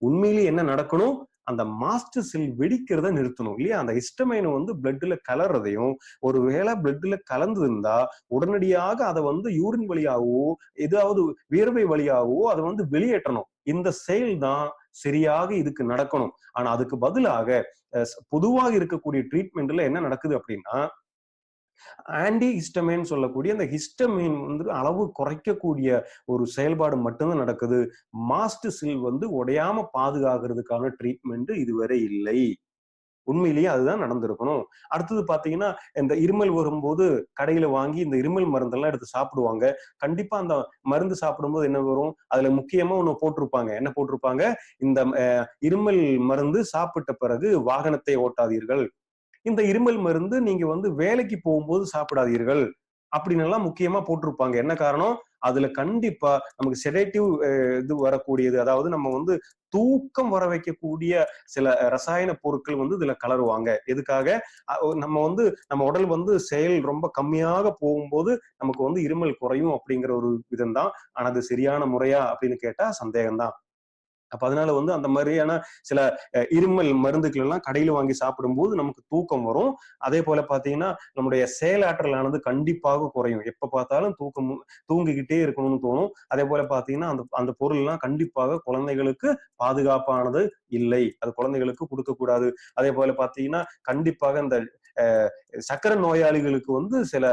உண்மையிலேயே என்ன நடக்கணும், அந்த மாஸ்டர் செல் வெடிக்கிறத நிறுத்தணும் இல்லையா. அந்த ஹிஸ்டமைன் வந்து பிளட்ல கலர்றதையும், ஒருவேளை பிளட்ல கலந்து இருந்தா உடனடியாக அதை வந்து யூரின் வழியாகவோ ஏதாவது வியர்வை வழியாகவோ அதை வந்து வெளியேற்றணும். இந்த செயல் தான் சரியாக இதுக்கு நடக்கணும். ஆனா அதுக்கு பதிலாக பொதுவாக இருக்கக்கூடிய ட்ரீட்மெண்ட்ல என்ன நடக்குது அப்படின்னா, ஆன்டி ஹிஸ்டமைன் சொல்லக்கூடிய அந்த ஹிஸ்டமைன் வந்து அளவு குறைக்கக்கூடிய ஒரு செயல்பாடு மட்டும்தான் நடக்குது. மாஸ்ட் செல் வந்து உடையாம பாதுகாக்கிறதுக்கான ட்ரீட்மெண்ட் இதுவரை இல்லை. உண்மையிலேயே அதுதான் நடந்திருக்கணும். அடுத்தது பாத்தீங்கன்னா, இந்த இருமல் வரும்போது கடையில வாங்கி இந்த இருமல் மருந்தெல்லாம் எடுத்து சாப்பிடுவாங்க. கண்டிப்பா அந்த மருந்து சாப்பிடும்போது என்ன வரும், அதுல முக்கியமா ஒண்ணு போட்டிருப்பாங்க. என்ன போட்டிருப்பாங்க, இந்த இருமல் மருந்து சாப்பிட்ட பிறகு வாகனத்தை ஓட்டாதீர்கள், இந்த இருமல் மருந்து நீங்க வந்து வேலைக்கு போகும்போது சாப்பிடாதீர்கள் அப்படின்னு எல்லாம் முக்கியமா போட்டிருப்பாங்க. என்ன காரணம், அதுல கண்டிப்பா நமக்கு செடேட்டிவ் இது வரக்கூடியது, அதாவது நம்ம வந்து தூக்கம் வர வைக்கக்கூடிய சில ரசாயன பொருட்கள் வந்து இதுல கலருவாங்க. எதுக்காக, நம்ம வந்து நம்ம உடல் வந்து செயல் ரொம்ப கம்மியாக போகும்போது நமக்கு வந்து இருமல் குறையும் அப்படிங்கிற ஒரு விதம் தான். ஆனா அது சரியான முறையா அப்படின்னு கேட்டா சந்தேகம்தான். அப்ப அதனால வந்து அந்த மாதிரியான சில இருமல் மருந்துகள் எல்லாம் கடையில வாங்கி சாப்பிடும்போது நமக்கு தூக்கம் வரும். அதே போல பாத்தீங்கன்னா நம்முடைய செயலாற்றலானது கண்டிப்பாக குறையும். எப்ப பார்த்தாலும் தூங்கிக்கிட்டே இருக்கணும்னு தோணும். அதே போல பாத்தீங்கன்னா அந்த அந்த பொருள் எல்லாம் கண்டிப்பாக குழந்தைகளுக்கு பாதுகாப்பானது இல்லை. அது குழந்தைகளுக்கு கொடுக்கக்கூடாது. அதே போல பாத்தீங்கன்னா கண்டிப்பாக இந்த சக்கரை நோயாளிகளுக்கு வந்து சில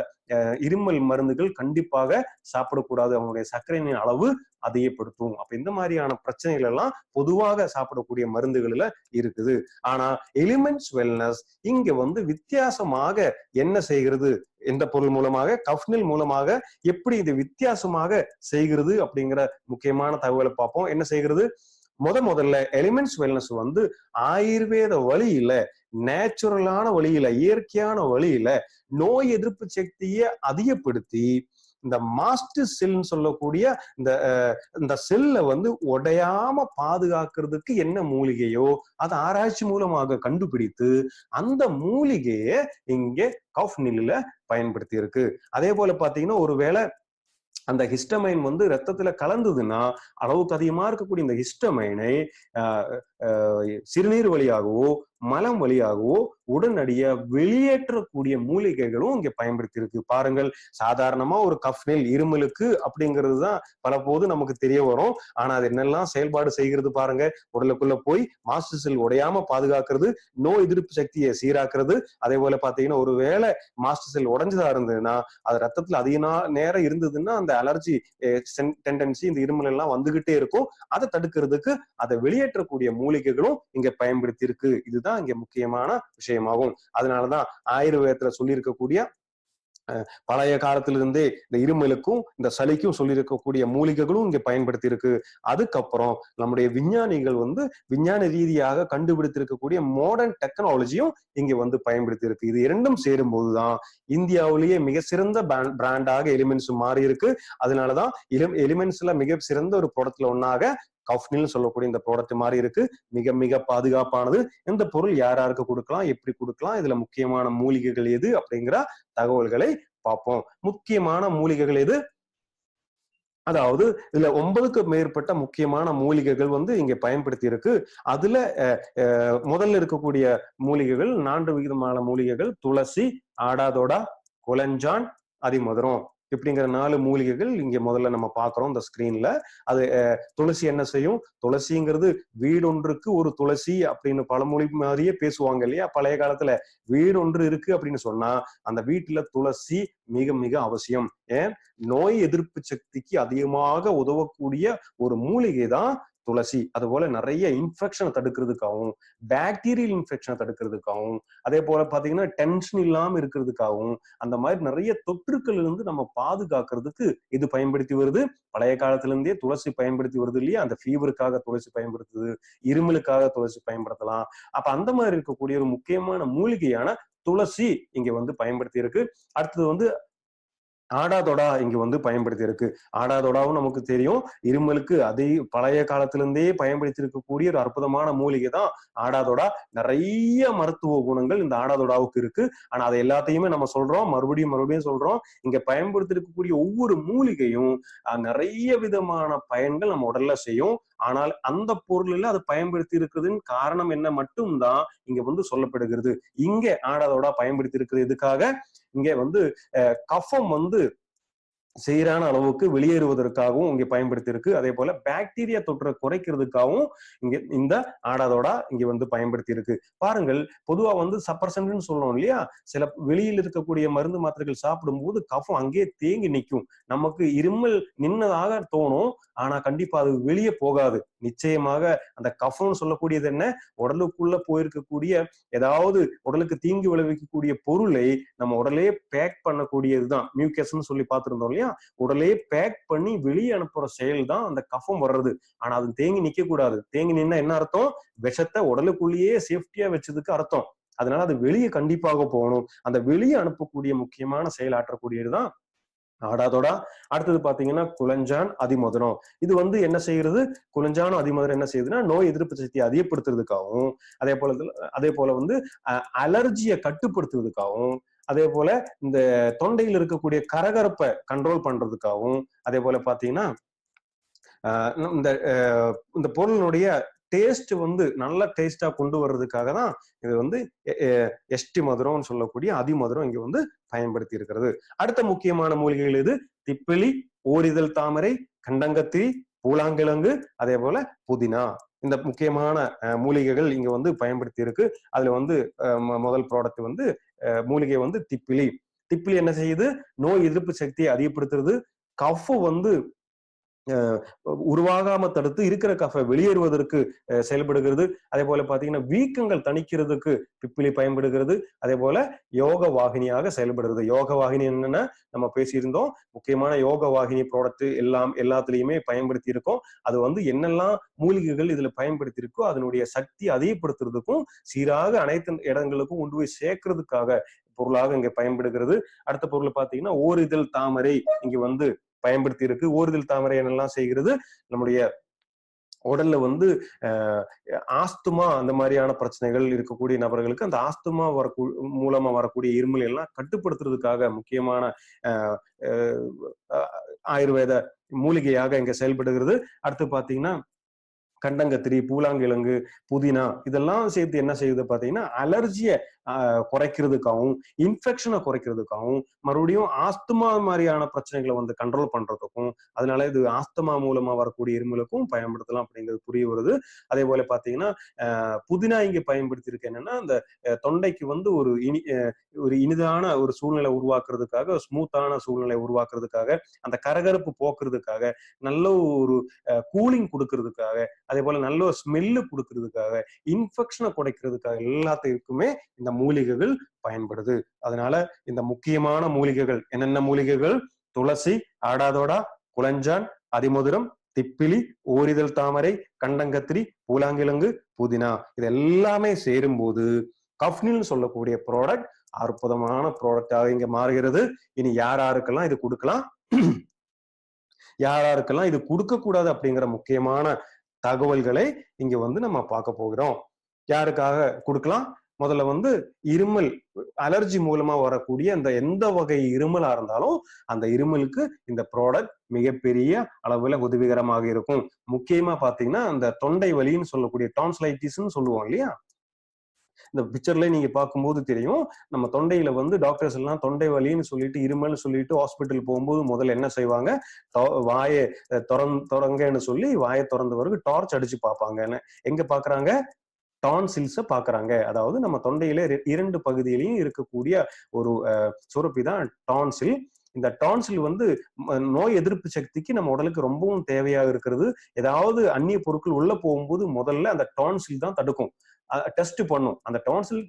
இருமல் மருந்துகள் கண்டிப்பாக சாப்பிடக்கூடாது. அவங்களுடைய சர்க்கரையின் அளவு அதிகப்படுத்தும். அப்ப இந்த மாதிரியான பிரச்சனைகள் எல்லாம் பொதுவாக சாப்பிடக்கூடிய மருந்துகள்ல இருக்குது. ஆனா எலிமெண்ட்ஸ் வெல்னஸ் இங்க வந்து வித்தியாசமாக என்ன செய்கிறது, எந்த பொருள் மூலமாக, கஃப்னில் மூலமாக எப்படி இது வித்தியாசமாக செய்கிறது அப்படிங்கிற முக்கியமான தகவலை பார்ப்போம். என்ன செய்கிறது, முதல்ல எலிமெண்ட்ஸ் வெல்னஸ் வந்து ஆயுர்வேத வழியில, நேச்சுரலான வழியில, இயற்கையான வழியில நோய் எதிர்ப்பு சக்தியை அதிகப்படுத்தி இந்த மாஸ்டர் செல்னு சொல்லக்கூடிய இந்த செல்லை வந்து உடையாம பாதுகாக்கிறதுக்கு என்ன மூலிகையோ அதை ஆராய்ச்சி மூலமாக கண்டுபிடித்து அந்த மூலிகையை இங்கே கஃப்னில்ல பயன்படுத்தி இருக்கு. அதே போல பாத்தீங்கன்னா, ஒருவேளை அந்த ஹிஸ்டமைன் வந்து ரத்தத்துல கலந்ததுன்னா அளவுக்கு அதிகமா இருக்கக்கூடிய இந்த ஹிஸ்டமைனை சிறுநீர் வழியாகவோ மலம் வழியாகவோ உடனடியா வெளியேற்றக்கூடிய மூலிகைகளும் இங்க பயன்படுத்தி இருக்கு. பாருங்கள், சாதாரணமா ஒரு கஃப்னில் இருமலுக்கு அப்படிங்கிறது தான் பல போது நமக்கு தெரிய வரும். ஆனா அது என்னெல்லாம் செயல்பாடு செய்கிறது பாருங்க. உடலுக்குள்ள போய் மாஸ்டர் செல் உடையாம பாதுகாக்கிறது, நோய் எதிர்ப்பு சக்தியை சீராக்குறது. அதே போல பாத்தீங்கன்னா, ஒரு வேளை மாஸ்டர் செல் உடைஞ்சதா இருந்ததுன்னா அது ரத்தத்துல அதிக நேரம் இருந்ததுன்னா அந்த அலர்ஜி டெண்டன்சி, இந்த இருமல் எல்லாம் வந்துகிட்டே இருக்கும். அதை தடுக்கிறதுக்கு அதை வெளியேற்றக்கூடிய மூலிகைகளும் இங்க பயன்படுத்தி இருக்கு. இதுதான் இங்க முக்கியமான விஷயமாகும். அதனாலதான் ஆயுர்வேதத்துல சொல்லி இருக்கக்கூடிய பழைய காலத்திலிருந்தே இந்த இருமலுக்கும் இந்த சளிக்கும் சொல்லியிருக்கக்கூடிய மூலிகைகளும் இங்க பயன்படுத்தி இருக்கு. அதுக்கப்புறம் நம்முடைய விஞ்ஞானிகள் வந்து விஞ்ஞான ரீதியாக கண்டுபிடித்திருக்கக்கூடிய மாடர்ன் டெக்னாலஜியும் இங்க வந்து பயன்படுத்தி இருக்கு. இது இரண்டும் சேரும் போதுதான் இந்தியாவிலேயே மிக சிறந்த பிராண்டாக எலிமெண்ட்ஸ் மாறி இருக்கு. அதனாலதான் எலிமெண்ட்ஸ்ல மிக சிறந்த ஒரு ப்ராடக்ட்ல ஒன்னாக கஃப்னில் சொல்லக்கூடிய இந்த ப்ராடக்ட் மாறி இருக்கு. மிக மிக பாதுகாப்பானது. இந்த பொருள் யார் யாருக்கு கொடுக்கலாம், எப்படி கொடுக்கலாம், இதுல முக்கியமான மூலிகைகள் எது அப்படிங்கிற தகவல்களை பார்ப்போம். முக்கியமான மூலிகைகள் எது, அதாவது இதுல 9க்கு மேற்பட்ட முக்கியமான மூலிகைகள் வந்து இங்க பயன்படுத்தி இருக்கு. அதுல முதல்ல இருக்கக்கூடிய மூலிகைகள் 4 விதமான மூலிகைகள்: துளசி, ஆடாதோடா, கொலஞ்சான், அதிமதுரம் இப்படிங்கிற 4 மூலிகைகள் இங்க முதல்ல நம்ம பாக்குறோம் இந்த ஸ்கிரீன்ல. அது துளசி என்ன செய்யும், துளசிங்கிறது வீடொன்றுக்கு ஒரு துளசி அப்படின்னு பழமொழி மாதிரியே பேசுவாங்க இல்லையா. பழைய காலத்துல வீடொன்று இருக்கு அப்படின்னு சொன்னா அந்த வீட்டுல துளசி மிக மிக அவசியம். ஏன், நோய் எதிர்ப்பு சக்திக்கு அதிகமாக உதவக்கூடிய ஒரு மூலிகை தான் துளசி. அது போல நிறைய இன்ஃபெக்ஷனை தடுக்கிறதுக்காகவும், பாக்டீரியல் இன்ஃபெக்ஷனை தடுக்கிறதுக்காகவும், அதே போல பாத்தீங்கன்னா டென்ஷன் இல்லாம இருக்கிறதுக்காகவும், அந்த மாதிரி நிறைய தொற்றுக்கள் இருந்து நம்ம பாதுகாக்கிறதுக்கு இது பயன்படுத்தி வருது. பழைய காலத்துல இருந்தே துளசி பயன்படுத்தி வருது இல்லையா. அந்த ஃபீவருக்காக துளசி பயன்படுத்துது, இருமலுக்காக துளசி பயன்படுத்தலாம். அப்ப அந்த மாதிரி இருக்கக்கூடிய ஒரு முக்கியமான மூலிகையான துளசி இங்க வந்து பயன்படுத்தி இருக்கு. அடுத்தது வந்து ஆடாதொடா இங்க வந்து பயன்படுத்தி இருக்கு. ஆடாதொடாவும் நமக்கு தெரியும், இருமலுக்கு அதே பழைய காலத்திலிருந்தே பயன்படுத்தி இருக்கக்கூடிய ஒரு அற்புதமான மூலிகை தான் ஆடாதொடா. நிறைய மருத்துவ குணங்கள் இந்த ஆடாதொடாவுக்கு இருக்கு. ஆனா அதை எல்லாத்தையுமே நம்ம சொல்றோம், மறுபடியும் சொல்றோம். இங்க பயன்படுத்தி இருக்கக்கூடிய ஒவ்வொரு மூலிகையும் நிறைய விதமான பயன்கள் நம்ம உடல்ல செய்யும். ஆனால் அந்த பொருளில் அது பயன்படுத்தி இருக்குதுன்னு காரணம் என்ன மட்டும்தான் இங்க வந்து சொல்லப்படுகிறது. இங்க ஆடாதோடா பயன்படுத்தி இருக்குது எதுக்காக? இங்க வந்து கஃபம் வந்து சீரான அளவுக்கு வெளியேறுவதற்காகவும் இங்க பயன்படுத்தி இருக்கு. அதே போல பாக்டீரியா தொற்றை குறைக்கிறதுக்காகவும் இங்க இந்த ஆடாதோடா இங்க வந்து பயன்படுத்தி இருக்கு. பாருங்கள், பொதுவா வந்து சப்பர்சன்ட்னு சொல்றோம் இல்லையா? சில வெளியில் இருக்கக்கூடிய மருந்து மாத்திரைகள் சாப்பிடும் போது கஃபம் அங்கேயே தேங்கி நிற்கும். நமக்கு இருமல் நின்னதாக தோணும். ஆனா கண்டிப்பா அது வெளியே போகாது. நிச்சயமாக அந்த கஃபம்னு சொல்லக்கூடியது என்ன? உடலுக்குள்ள போயிருக்கக்கூடிய ஏதாவது உடலுக்கு தீங்கு விளைவிக்கக்கூடிய பொருளை நம்ம உடலே பேக் பண்ணக்கூடியதுதான். மியூக்கஸ்ன்னு சொல்லி பார்த்திருந்தோம் இல்லையா? உடலே பேக் பண்ணி வெளியே அனுப்புற செயல் தான் அந்த கஃபம் வர்றது. ஆனா அது தேங்கி நிக்க கூடாது. தேங்கி நின்னா என்ன அர்த்தம்? விஷத்தை உடலுக்குள்ளேயே சேஃப்டியா வச்சதுக்கு அர்த்தம். அதனால அது வெளியே கண்டிப்பாக போகணும். அந்த வெளியே அனுப்பக்கூடிய முக்கியமான செயல் ஆற்றக்கூடியதுதான் ஆடாதோடா. அடுத்தது பாத்தீங்கன்னா குளஞ்சான், அதிமதுரம். இது வந்து என்ன செய்யறது? குளஞ்சானும் அதிமதுரம் என்ன செய்யுதுன்னா நோய் எதிர்ப்பு சக்தியை அதிகப்படுத்துறதுக்காகவும், அதே போல வந்து அலர்ஜியை கட்டுப்படுத்துறதுக்காகவும், அதே போல இந்த தொண்டையில் இருக்கக்கூடிய கரகரப்பை கண்ட்ரோல் பண்றதுக்காகவும், அதே போல பாத்தீங்கன்னா இந்த பொருளினுடைய டேஸ்ட் வந்து நல்ல டேஸ்டா கொண்டு வர்றதுக்காக தான் இது வந்து எஸ்டி மதுரம் சொல்லக்கூடிய அதிமதுரம் இங்க வந்து பயன்படுத்தி இருக்கிறது. அடுத்த முக்கியமான மூலிகைகள் இது திப்பிலி, ஓரிதழ் தாமரை, கண்டங்கத்திரி, பூலாங்கிழங்கு, அதே போல புதினா. இந்த முக்கியமான மூலிகைகள் இங்க வந்து பயன்படுத்தி இருக்கு. அதுல வந்து முதல் ப்ராடக்ட் வந்து மூலிகை வந்து திப்பிலி. திப்பிலி என்ன செய்யுது? நோய் எதிர்ப்பு சக்தியை அதிகப்படுத்துறது. கஃப் வந்து உருவாகாம தடுத்து இருக்கிற கஃபை வெளியேறுவதற்கு செயல்படுகிறது. அதே போல பாத்தீங்கன்னா வீக்கங்கள் தணிக்கிறதுக்கு பிப்பிலி பயன்படுகிறது. அதே போல யோக வாகினியாக செயல்படுகிறது. யோக வாகினி என்னன்னா நம்ம பேசியிருந்தோம், முக்கியமான யோக வாகினி ப்ராடக்ட் எல்லாத்துலயுமே பயன்படுத்தி இருக்கோம். அது வந்து என்னெல்லாம் மூலிகைகள் இதுல பயன்படுத்தி இருக்கோ அதனுடைய சக்தி அதிகப்படுத்துறதுக்கும் சீராக அனைத்து இடங்களுக்கும் கொண்டு போய் சேர்க்கறதுக்காக பொருளாக இங்க பயன்படுகிறது. அடுத்த பொருள் பாத்தீங்கன்னா ஓரிதழ் தாமரை இங்க வந்து பயன்படுத்தி இருக்கு. ஓரிதழ் தாமரை என்னெல்லாம் செய்கிறது? நம்முடைய உடல்ல வந்து ஆஸ்துமா அந்த மாதிரியான பிரச்சனைகள் இருக்கக்கூடிய நபர்களுக்கு அந்த ஆஸ்துமா மூலமா வரக்கூடிய இருமல் எல்லாம் கட்டுப்படுத்துறதுக்காக முக்கியமான ஆயுர்வேத மூலிகையாக இங்க செயல்படுகிறது. அடுத்து பாத்தீங்கன்னா கண்டங்கத்திரி, பூலாங்கிழங்கு, புதினா இதெல்லாம் சேர்த்து என்ன செய்யுது பாத்தீங்கன்னா அலர்ஜியை குறைக்கிறதுக்காகவும், இன்ஃபெக்ஷனை குறைக்கிறதுக்காகவும், மறுபடியும் ஆஸ்துமா மாதிரியான பிரச்சனைகளை வந்து கண்ட்ரோல் பண்றதுக்கும், அதனால இது ஆஸ்துமா மூலமா வரக்கூடிய இருமலுக்கும் பயன்படுத்தலாம் அப்படிங்கிறது புரிய வருது. அதே போல பாத்தீங்கன்னா புதினா இங்க பயன்படுத்தி இருக்கு என்னன்னா அந்த தொண்டைக்கு வந்து ஒரு இனிதான ஒரு சூழ்நிலை உருவாக்குறதுக்காக, ஸ்மூத்தான சூழ்நிலை உருவாக்குறதுக்காக, அந்த கரகரப்பு போக்குறதுக்காக, நல்ல ஒரு கூலிங் கொடுக்கறதுக்காக, அதே போல நல்ல ஒரு ஸ்மெல்லு கொடுக்கறதுக்காக, இன்ஃபெக்ஷனை குறைக்கிறதுக்காக எல்லாத்துக்குமே இந்த மூலிகைகள் பயன்படுது. அதனால இந்த முக்கியமான மூலிகைகள் என்னென்ன மூலிகைகள்? துளசி, ஆடாதோடா, குளஞ்சான், அதிமதுரம், திப்பிலி, ஓரிதழ் தாமரை, கண்டங்கத்திரி, பூலாங்கிழங்கு, புதினா இது எல்லாமே சேரும் போது கஃப்னில் சொல்லக்கூடிய ப்ராடக்ட் அற்புதமான ப்ராடக்டாக இங்க மாறுகிறது. இனி யாருக்கெல்லாம் இது கொடுக்கலாம், யாருக்கெல்லாம் இது கொடுக்க கூடாது அப்படிங்கிற முக்கியமான தகவல்களை இங்க வந்து நம்ம பார்க்க போகிறோம். யாருக்காக கொடுக்கலாம்? முதல்ல வந்து இருமல், அலர்ஜி மூலமா வரக்கூடிய அந்த எந்த வகை இருமலா இருந்தாலும் அந்த இருமலுக்கு இந்த ப்ராடக்ட் மிகப்பெரிய அளவுல உதவிகரமாக இருக்கும். முக்கியமா பாத்தீங்கன்னா அந்த தொண்டை வலின்னு சொல்லக்கூடிய டான்சிலைட்டிஸ்ன்னு சொல்லுவோம் இல்லையா? இந்த பிக்சர்ல நீங்க பார்க்கும்போது தெரியும், நம்ம தொண்டையில வந்து டாக்டர்ஸ் எல்லாம் தொண்டை வலின்னு சொல்லிட்டு இருமல்னு சொல்லிட்டு ஹாஸ்பிட்டல் போகும்போது முதல்ல என்ன செய்வாங்க? வாயை தொடங்கன்னு சொல்லி வாயை திறந்தவருக்கு டார்ச் அடிச்சு பார்ப்பாங்க. எங்க பாக்குறாங்க? டான்சில்ஸை பாக்குறாங்க. அதாவது நம்ம தொண்டையில 2 பகுதியிலையும் இருக்கக்கூடிய ஒரு சுரப்பி தான் டான்சில். இந்த டான்சில் வந்து நோய் எதிர்ப்பு சக்திக்கு நம்ம உடலுக்கு ரொம்பவும் தேவையாக இருக்கிறது. ஏதாவது அந்நிய பொருட்கள் உள்ள போகும்போது முதல்ல அந்த டான்சில் தான் தடுக்கும், டெஸ்ட் பண்ணும். அந்த டான்சில்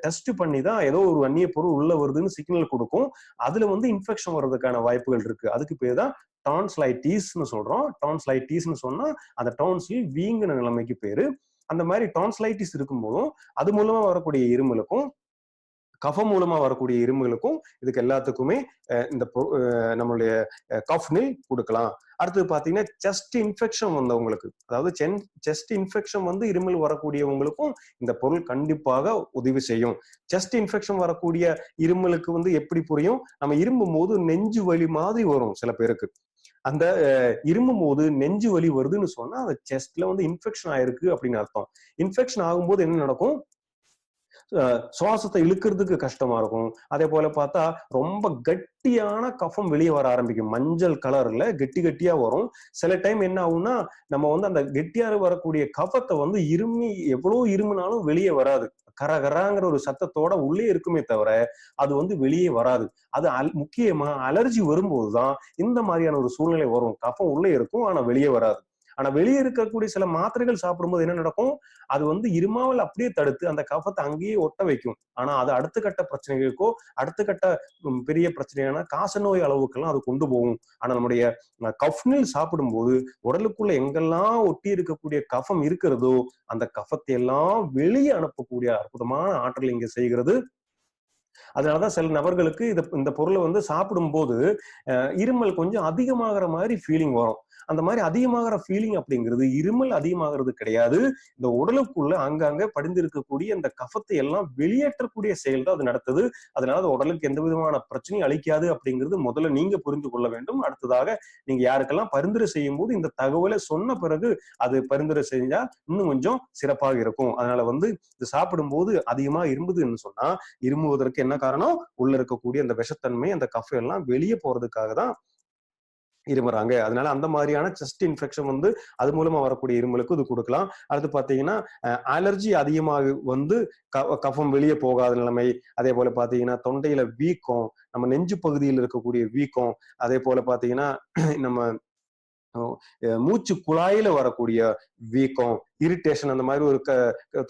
டெஸ்ட் பண்ணி தான் ஏதோ ஒரு அந்நிய பொருள் உள்ள வருதுன்னு சிக்னல் கொடுக்கும். அதுல வந்து இன்ஃபெக்ஷன் வர்றதுக்கான வாய்ப்புகள் இருக்கு. அதுக்கு பேர் தான் டான்சிலைட்டிஸ்ன்னு சொல்றோம். டான்சிலைட்டிஸ்ன்னு சொன்னா அந்த டான்சில் வீங்கின நிலைமைக்கு பேரு. அந்த மாதிரி டான்சிலைட்டிஸ் இருக்கும்போதும் அது மூலமா வரக்கூடிய இருமலுக்கும், கஃபம் மூலமா வரக்கூடிய இருமலுக்கும் இதுக்கு எல்லாத்துக்குமே இந்த நம்மளுடைய கஃப்னில் கொடுக்கலாம். அடுத்தது பாத்தீங்கன்னா செஸ்ட் இன்ஃபெக்ஷன் வந்தவங்களுக்கு, அதாவது செஸ்ட் இன்ஃபெக்ஷன் வந்து இருமல் வரக்கூடியவங்களுக்கும் இந்த பொருள் கண்டிப்பாக உதவி செய்யும். செஸ்ட் இன்ஃபெக்ஷன் வரக்கூடிய இருமலுக்கு வந்து எப்படி புரியும்? நம்ம இருமும் போது நெஞ்சு வலி மாதிரி வரும் சில பேருக்கு. அந்த இருமும் போது நெஞ்சு வலி வருதுன்னு சொன்னா அந்த செஸ்ட்ல வந்து இன்ஃபெக்ஷன் ஆயிருக்கு அப்படின்னு அர்த்தம். இன்ஃபெக்ஷன் ஆகும்போது என்ன நடக்கும்? சுவாசத்தை இழுக்கிறதுக்கு கஷ்டமா இருக்கும். அதே போல பார்த்தா ரொம்ப கட்டியான கஃபம் வெளியே வர ஆரம்பிக்கும். மஞ்சள் கலர்ல கெட்டி கெட்டியா வரும். சில டைம் என்ன ஆகும்னா நம்ம வந்து அந்த கெட்டியா வரக்கூடிய கஃபத்தை வந்து எவ்வளவு இருமுனாலும் வெளியே வராது. கரகராங்கிற ஒரு சத்தத்தோட உள்ளே இருக்குமே தவிர அது வந்து வெளியே வராது. அது முக்கியமா அலர்ஜி வரும்போதுதான் இந்த மாதிரியான ஒரு சூழ்நிலை வரும். கஃபம் உள்ளே இருக்கும் ஆனா வெளியே வராது. ஆனா வெளியே இருக்கக்கூடிய சில மாத்திரைகள் சாப்பிடும்போது என்ன நடக்கும்? அது வந்து இருமாவல் அப்படியே தடுத்து அந்த கஃபத்தை அங்கேயே ஒட்ட வைக்கும். ஆனா அது அடுத்த கட்ட பிரச்சனைகளுக்கோ, அடுத்த கட்ட பெரிய பிரச்சனையான காசநோய் அளவுக்கெல்லாம் அது கொண்டு போகும். ஆனா நம்முடைய கஃப்னில் சாப்பிடும்போது உடலுக்குள்ள எங்கெல்லாம் ஒட்டி இருக்கக்கூடிய கஃபம் இருக்கிறதோ அந்த கஃபத்தை எல்லாம் வெளியே அனுப்பக்கூடிய அற்புதமான ஆற்றல் இங்க செய்கிறது. அதனாலதான் சில நபர்களுக்கு இந்த பொருளை வந்து சாப்பிடும்போது இருமல் கொஞ்சம் அதிகமாகிற மாதிரி ஃபீலிங் வரும். அந்த மாதிரி அதிகமாகிற ஃபீலிங் அப்படிங்கிறது இருமல் அதிகமாகிறது கிடையாது. இந்த உடலுக்குள்ள அங்கங்க படிந்திருக்கக்கூடிய அந்த கஃபத்தை எல்லாம் வெளியேற்றக்கூடிய செயல் தான் அது நடத்துது. அதனால அது உடலுக்கு எந்த விதமான பிரச்சனையும் அளிக்காது அப்படிங்கிறது முதல்ல நீங்க புரிந்து கொள்ள வேண்டும். அடுத்ததாக நீங்க யாருக்கெல்லாம் பரிந்துரை செய்யும் போது இந்த தகவலை சொன்ன பிறகு அது பரிந்துரை செஞ்சா இன்னும் கொஞ்சம் சிறப்பாக இருக்கும். அதனால வந்து இது சாப்பிடும்போது அதிகமா இரும்புதுன்னு சொன்னா இருமுவதற்கு என்ன காரணம்? உள்ள இருக்கக்கூடிய அந்த விஷத்தன்மை அந்த கஃப் எல்லாம் வெளியே போறதுக்காக தான் இருமுறாங்க. அதனால அந்த மாதிரியான செஸ்ட் இன்ஃபெக்ஷன் வந்து அது மூலமா வரக்கூடிய இருமலுக்கு இது கொடுக்கலாம். அடுத்து பாத்தீங்கன்னா அலர்ஜி அதிகமாக வந்து கஃபம் வெளியே போகாத நிலைமை, அதே போல பாத்தீங்கன்னா தொண்டையில வீக்கம், நம்ம நெஞ்சு பகுதியில் இருக்கக்கூடிய வீக்கம், அதே போல பாத்தீங்கன்னா நம்ம மூச்சு குழாயில வரக்கூடிய வீக்கம், இரிட்டேஷன், அந்த மாதிரி ஒரு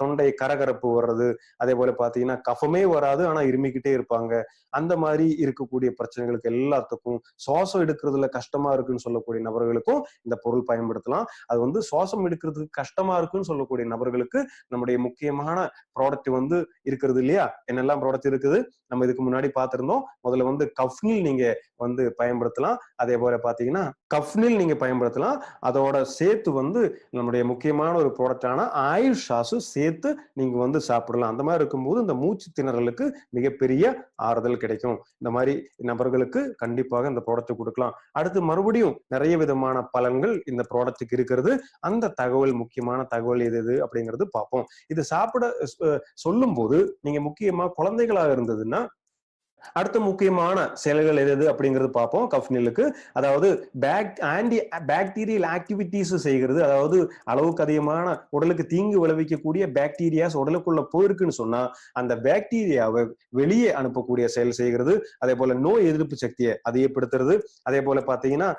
தொண்டை கரகரப்பு வர்றது, அதே போல பாத்தீங்கன்னா கஃபமே வராது ஆனா இருமிக்கிட்டே இருப்பாங்க. அந்த மாதிரி இருக்கக்கூடிய பிரச்சனைகளுக்கு எல்லாத்துக்கும், சுவாசம் எடுக்கிறதுல கஷ்டமா இருக்குன்னு சொல்லக்கூடிய நபர்களுக்கும் இந்த பொருள் பயன்படுத்தலாம். அது வந்து சுவாசம் எடுக்கிறதுக்கு கஷ்டமா இருக்குன்னு சொல்லக்கூடிய நபர்களுக்கு நம்முடைய முக்கியமான ப்ராடக்ட் வந்து இருக்கிறது இல்லையா? என்னெல்லாம் ப்ராடக்ட் இருக்குது நம்ம இதுக்கு முன்னாடி பார்த்திருந்தோம். முதல்ல வந்து கஃப்னில் நீங்க வந்து பயன்படுத்தலாம். அதே போல பாத்தீங்கன்னா கஃப்னில் நீங்க பயன்படுத்தலாம். அதோட சேர்த்து வந்து நம்முடைய முக்கியமான ஒரு ப்ராடக்டான ஆயுஷாசு சேர்த்து நீங்க வந்து சாப்பிடலாம். அந்த மாதிரி இருக்கும்போது இந்த மூச்சு திணறலுக்கு மிகப்பெரிய ஆறுதல் கிடைக்கும். இந்த மாதிரி நபர்களுக்கு கண்டிப்பாக இந்த ப்ராடக்ட் கொடுக்கலாம். அடுத்து மறுபடியும் நிறைய விதமான பலன்கள் இந்த ப்ராடக்ட்டுக்கு இருக்கிறது. அந்த தகவல், முக்கியமான தகவல் எது அப்படிங்கிறது பார்ப்போம். இது சாப்பிட சொல்லும் போது நீங்க முக்கியமா குழந்தைகளாக இருந்ததுன்னா அடுத்த முக்கியமான செயல்கள் எது அப்படிங்கிறது பார்ப்போம். கஃப்னிலுக்கு அதாவது ஆன்டி பாக்டீரியல் ஆக்டிவிட்டிஸ் செய்கிறது. அதாவது அளவுக்கு அதிகமான உடலுக்கு தீங்கு விளைவிக்கக்கூடிய பாக்டீரியாஸ் உடலுக்குள்ள போயிருக்குன்னு சொன்னா அந்த பாக்டீரியாவை வெளியே அனுப்பக்கூடிய செயல் செய்கிறது. அதே போல நோய் எதிர்ப்பு சக்தியை அதிகப்படுத்துறது. அதே போல பாத்தீங்கன்னா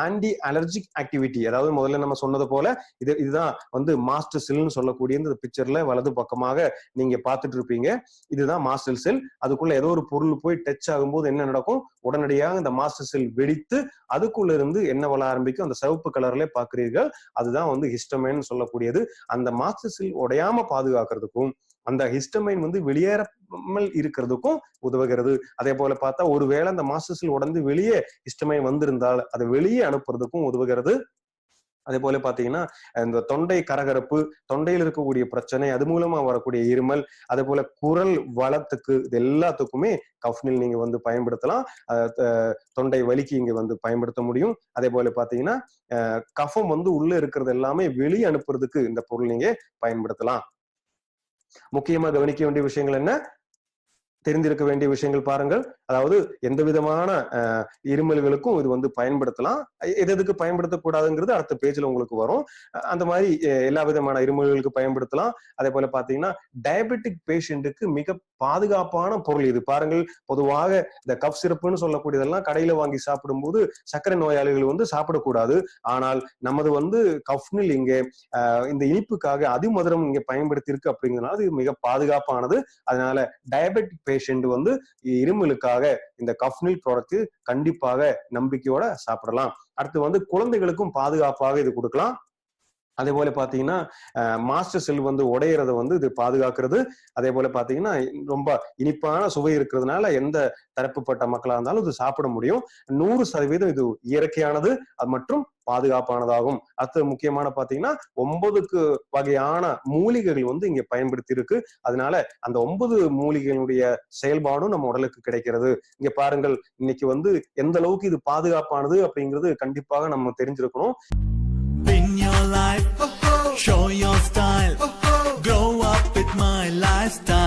ஆன்டி அலர்ஜிக் ஆக்டிவிட்டி, அதாவது முதல்ல நம்ம சொன்னது போல இதுதான் வந்து மாஸ்டர் செல்னு சொல்லக்கூடிய இந்த பிக்சர்ல வலது பக்கமாக நீங்க பார்த்துட்டு இருப்பீங்க. இதுதான் மாஸ்டர் செல். அதுக்குள்ள ஏதோ ஒரு பொருள் போய் டச் ஆகும்போது என்ன நடக்கும்? உடனடியாக இந்த மாஸ்டர் செல் வெடித்து அதுக்குள்ள இருந்து என்ன வளர ஆரம்பிக்கும்? அந்த சிவப்பு கலர்ல பாக்குறீர்கள். அதுதான் வந்து ஹிஸ்டமைன் சொல்லக்கூடியது. அந்த மாஸ்டர் செல் உடையாம பாதுகாக்கிறதுக்கும் அந்த ஹிஸ்டமைன் வந்து வெளியேறாமல் இருக்கிறதுக்கும் உதவுகிறது. அதே போல பார்த்தா ஒருவேளை அந்த மாஸ்டர் செல் உடந்து வெளியே ஹிஸ்டமைன் வந்திருந்தால் அதை வெளியே அனுப்புறதுக்கும் உதவுகிறது. அதே போல பாத்தீங்கன்னா இந்த தொண்டை கரகரப்பு, தொண்டையில் இருக்கக்கூடிய பிரச்சனை, அது மூலமா வரக்கூடிய இருமல், அதே போல குரல் வளத்துக்கு, இது எல்லாத்துக்குமே கஃப்னில் நீங்க வந்து பயன்படுத்தலாம். தொண்டை வலிக்கு இங்க வந்து பயன்படுத்த முடியும். அதே போல பாத்தீங்கன்னா கஃபம் வந்து உள்ள இருக்கிறது எல்லாமே வெளியே அனுப்புறதுக்கு இந்த பொருள் நீங்க பயன்படுத்தலாம். முக்கியமா கவனிக்க வேண்டிய விஷயங்கள் என்ன? தெரிந்திருக்க வேண்டிய விஷயங்கள் பாருங்கள். அதாவது எந்த விதமான இருமல்களுக்கும் இது வந்து பயன்படுத்தலாம். எதுக்கு பயன்படுத்தக்கூடாதுங்கிறது அடுத்த பேஜ்ல உங்களுக்கு வரும். அந்த மாதிரி எல்லா விதமான இருமல்களுக்கு பயன்படுத்தலாம். அதே போல பாத்தீங்கன்னா டயபெட்டிக் பேஷண்ட்டுக்கு மிக பாதுகாப்பான பொருள் இது. பாருங்கள், பொதுவாக இந்த கஃப் சிரப்புன்னு சொல்லக்கூடியதெல்லாம் கடையில வாங்கி சாப்பிடும்போது சர்க்கரை நோயாளிகள் வந்து சாப்பிடக்கூடாது. ஆனால் நமது வந்து கஃப்னில் இங்க இந்த இனிப்புக்காக அதிமதுரம் இங்க பயன்படுத்தி இருக்கு அப்படிங்கிறதுனால இது மிக பாதுகாப்பானது. அதனால டயபெட்டிக் பேஷண்ட் வந்து இருமலுக்காக இந்த கஃப்னில் ப்ராடக்ட் கண்டிப்பாக நம்பிக்கையோட சாப்பிடலாம். அடுத்து வந்து குழந்தைகளுக்கும் பாதுகாப்பாக இது கொடுக்கலாம். அதே போல பாத்தீங்கன்னா மாஸ்டர் செல் வந்து உடையறத வந்து இது பாதுகாக்கிறது. அதே போல பாத்தீங்கன்னா ரொம்ப இனிப்பான சுவை இருக்கிறதுனால எந்த தரப்புப்பட்ட மக்களா இருந்தாலும் இது சாப்பிட முடியும். 100% இது இயற்கையானது அது மற்றும் பாதுகாப்பானதாகும். அடுத்து முக்கியமான பாத்தீங்கன்னா 9 வகையான மூலிகைகள் வந்து இங்க பயன்படுத்தி இருக்கு. அதனால அந்த 9 மூலிகைகளுடைய செயல்பாடும் நம்ம உடலுக்கு கிடைக்கிறது. இங்க பாருங்கள், இன்னைக்கு வந்து எந்த அளவுக்கு இது பாதுகாப்பானது அப்படிங்கிறது கண்டிப்பாக நம்ம தெரிஞ்சிருக்கணும். Win your life, show your style, grow up with my lifestyle.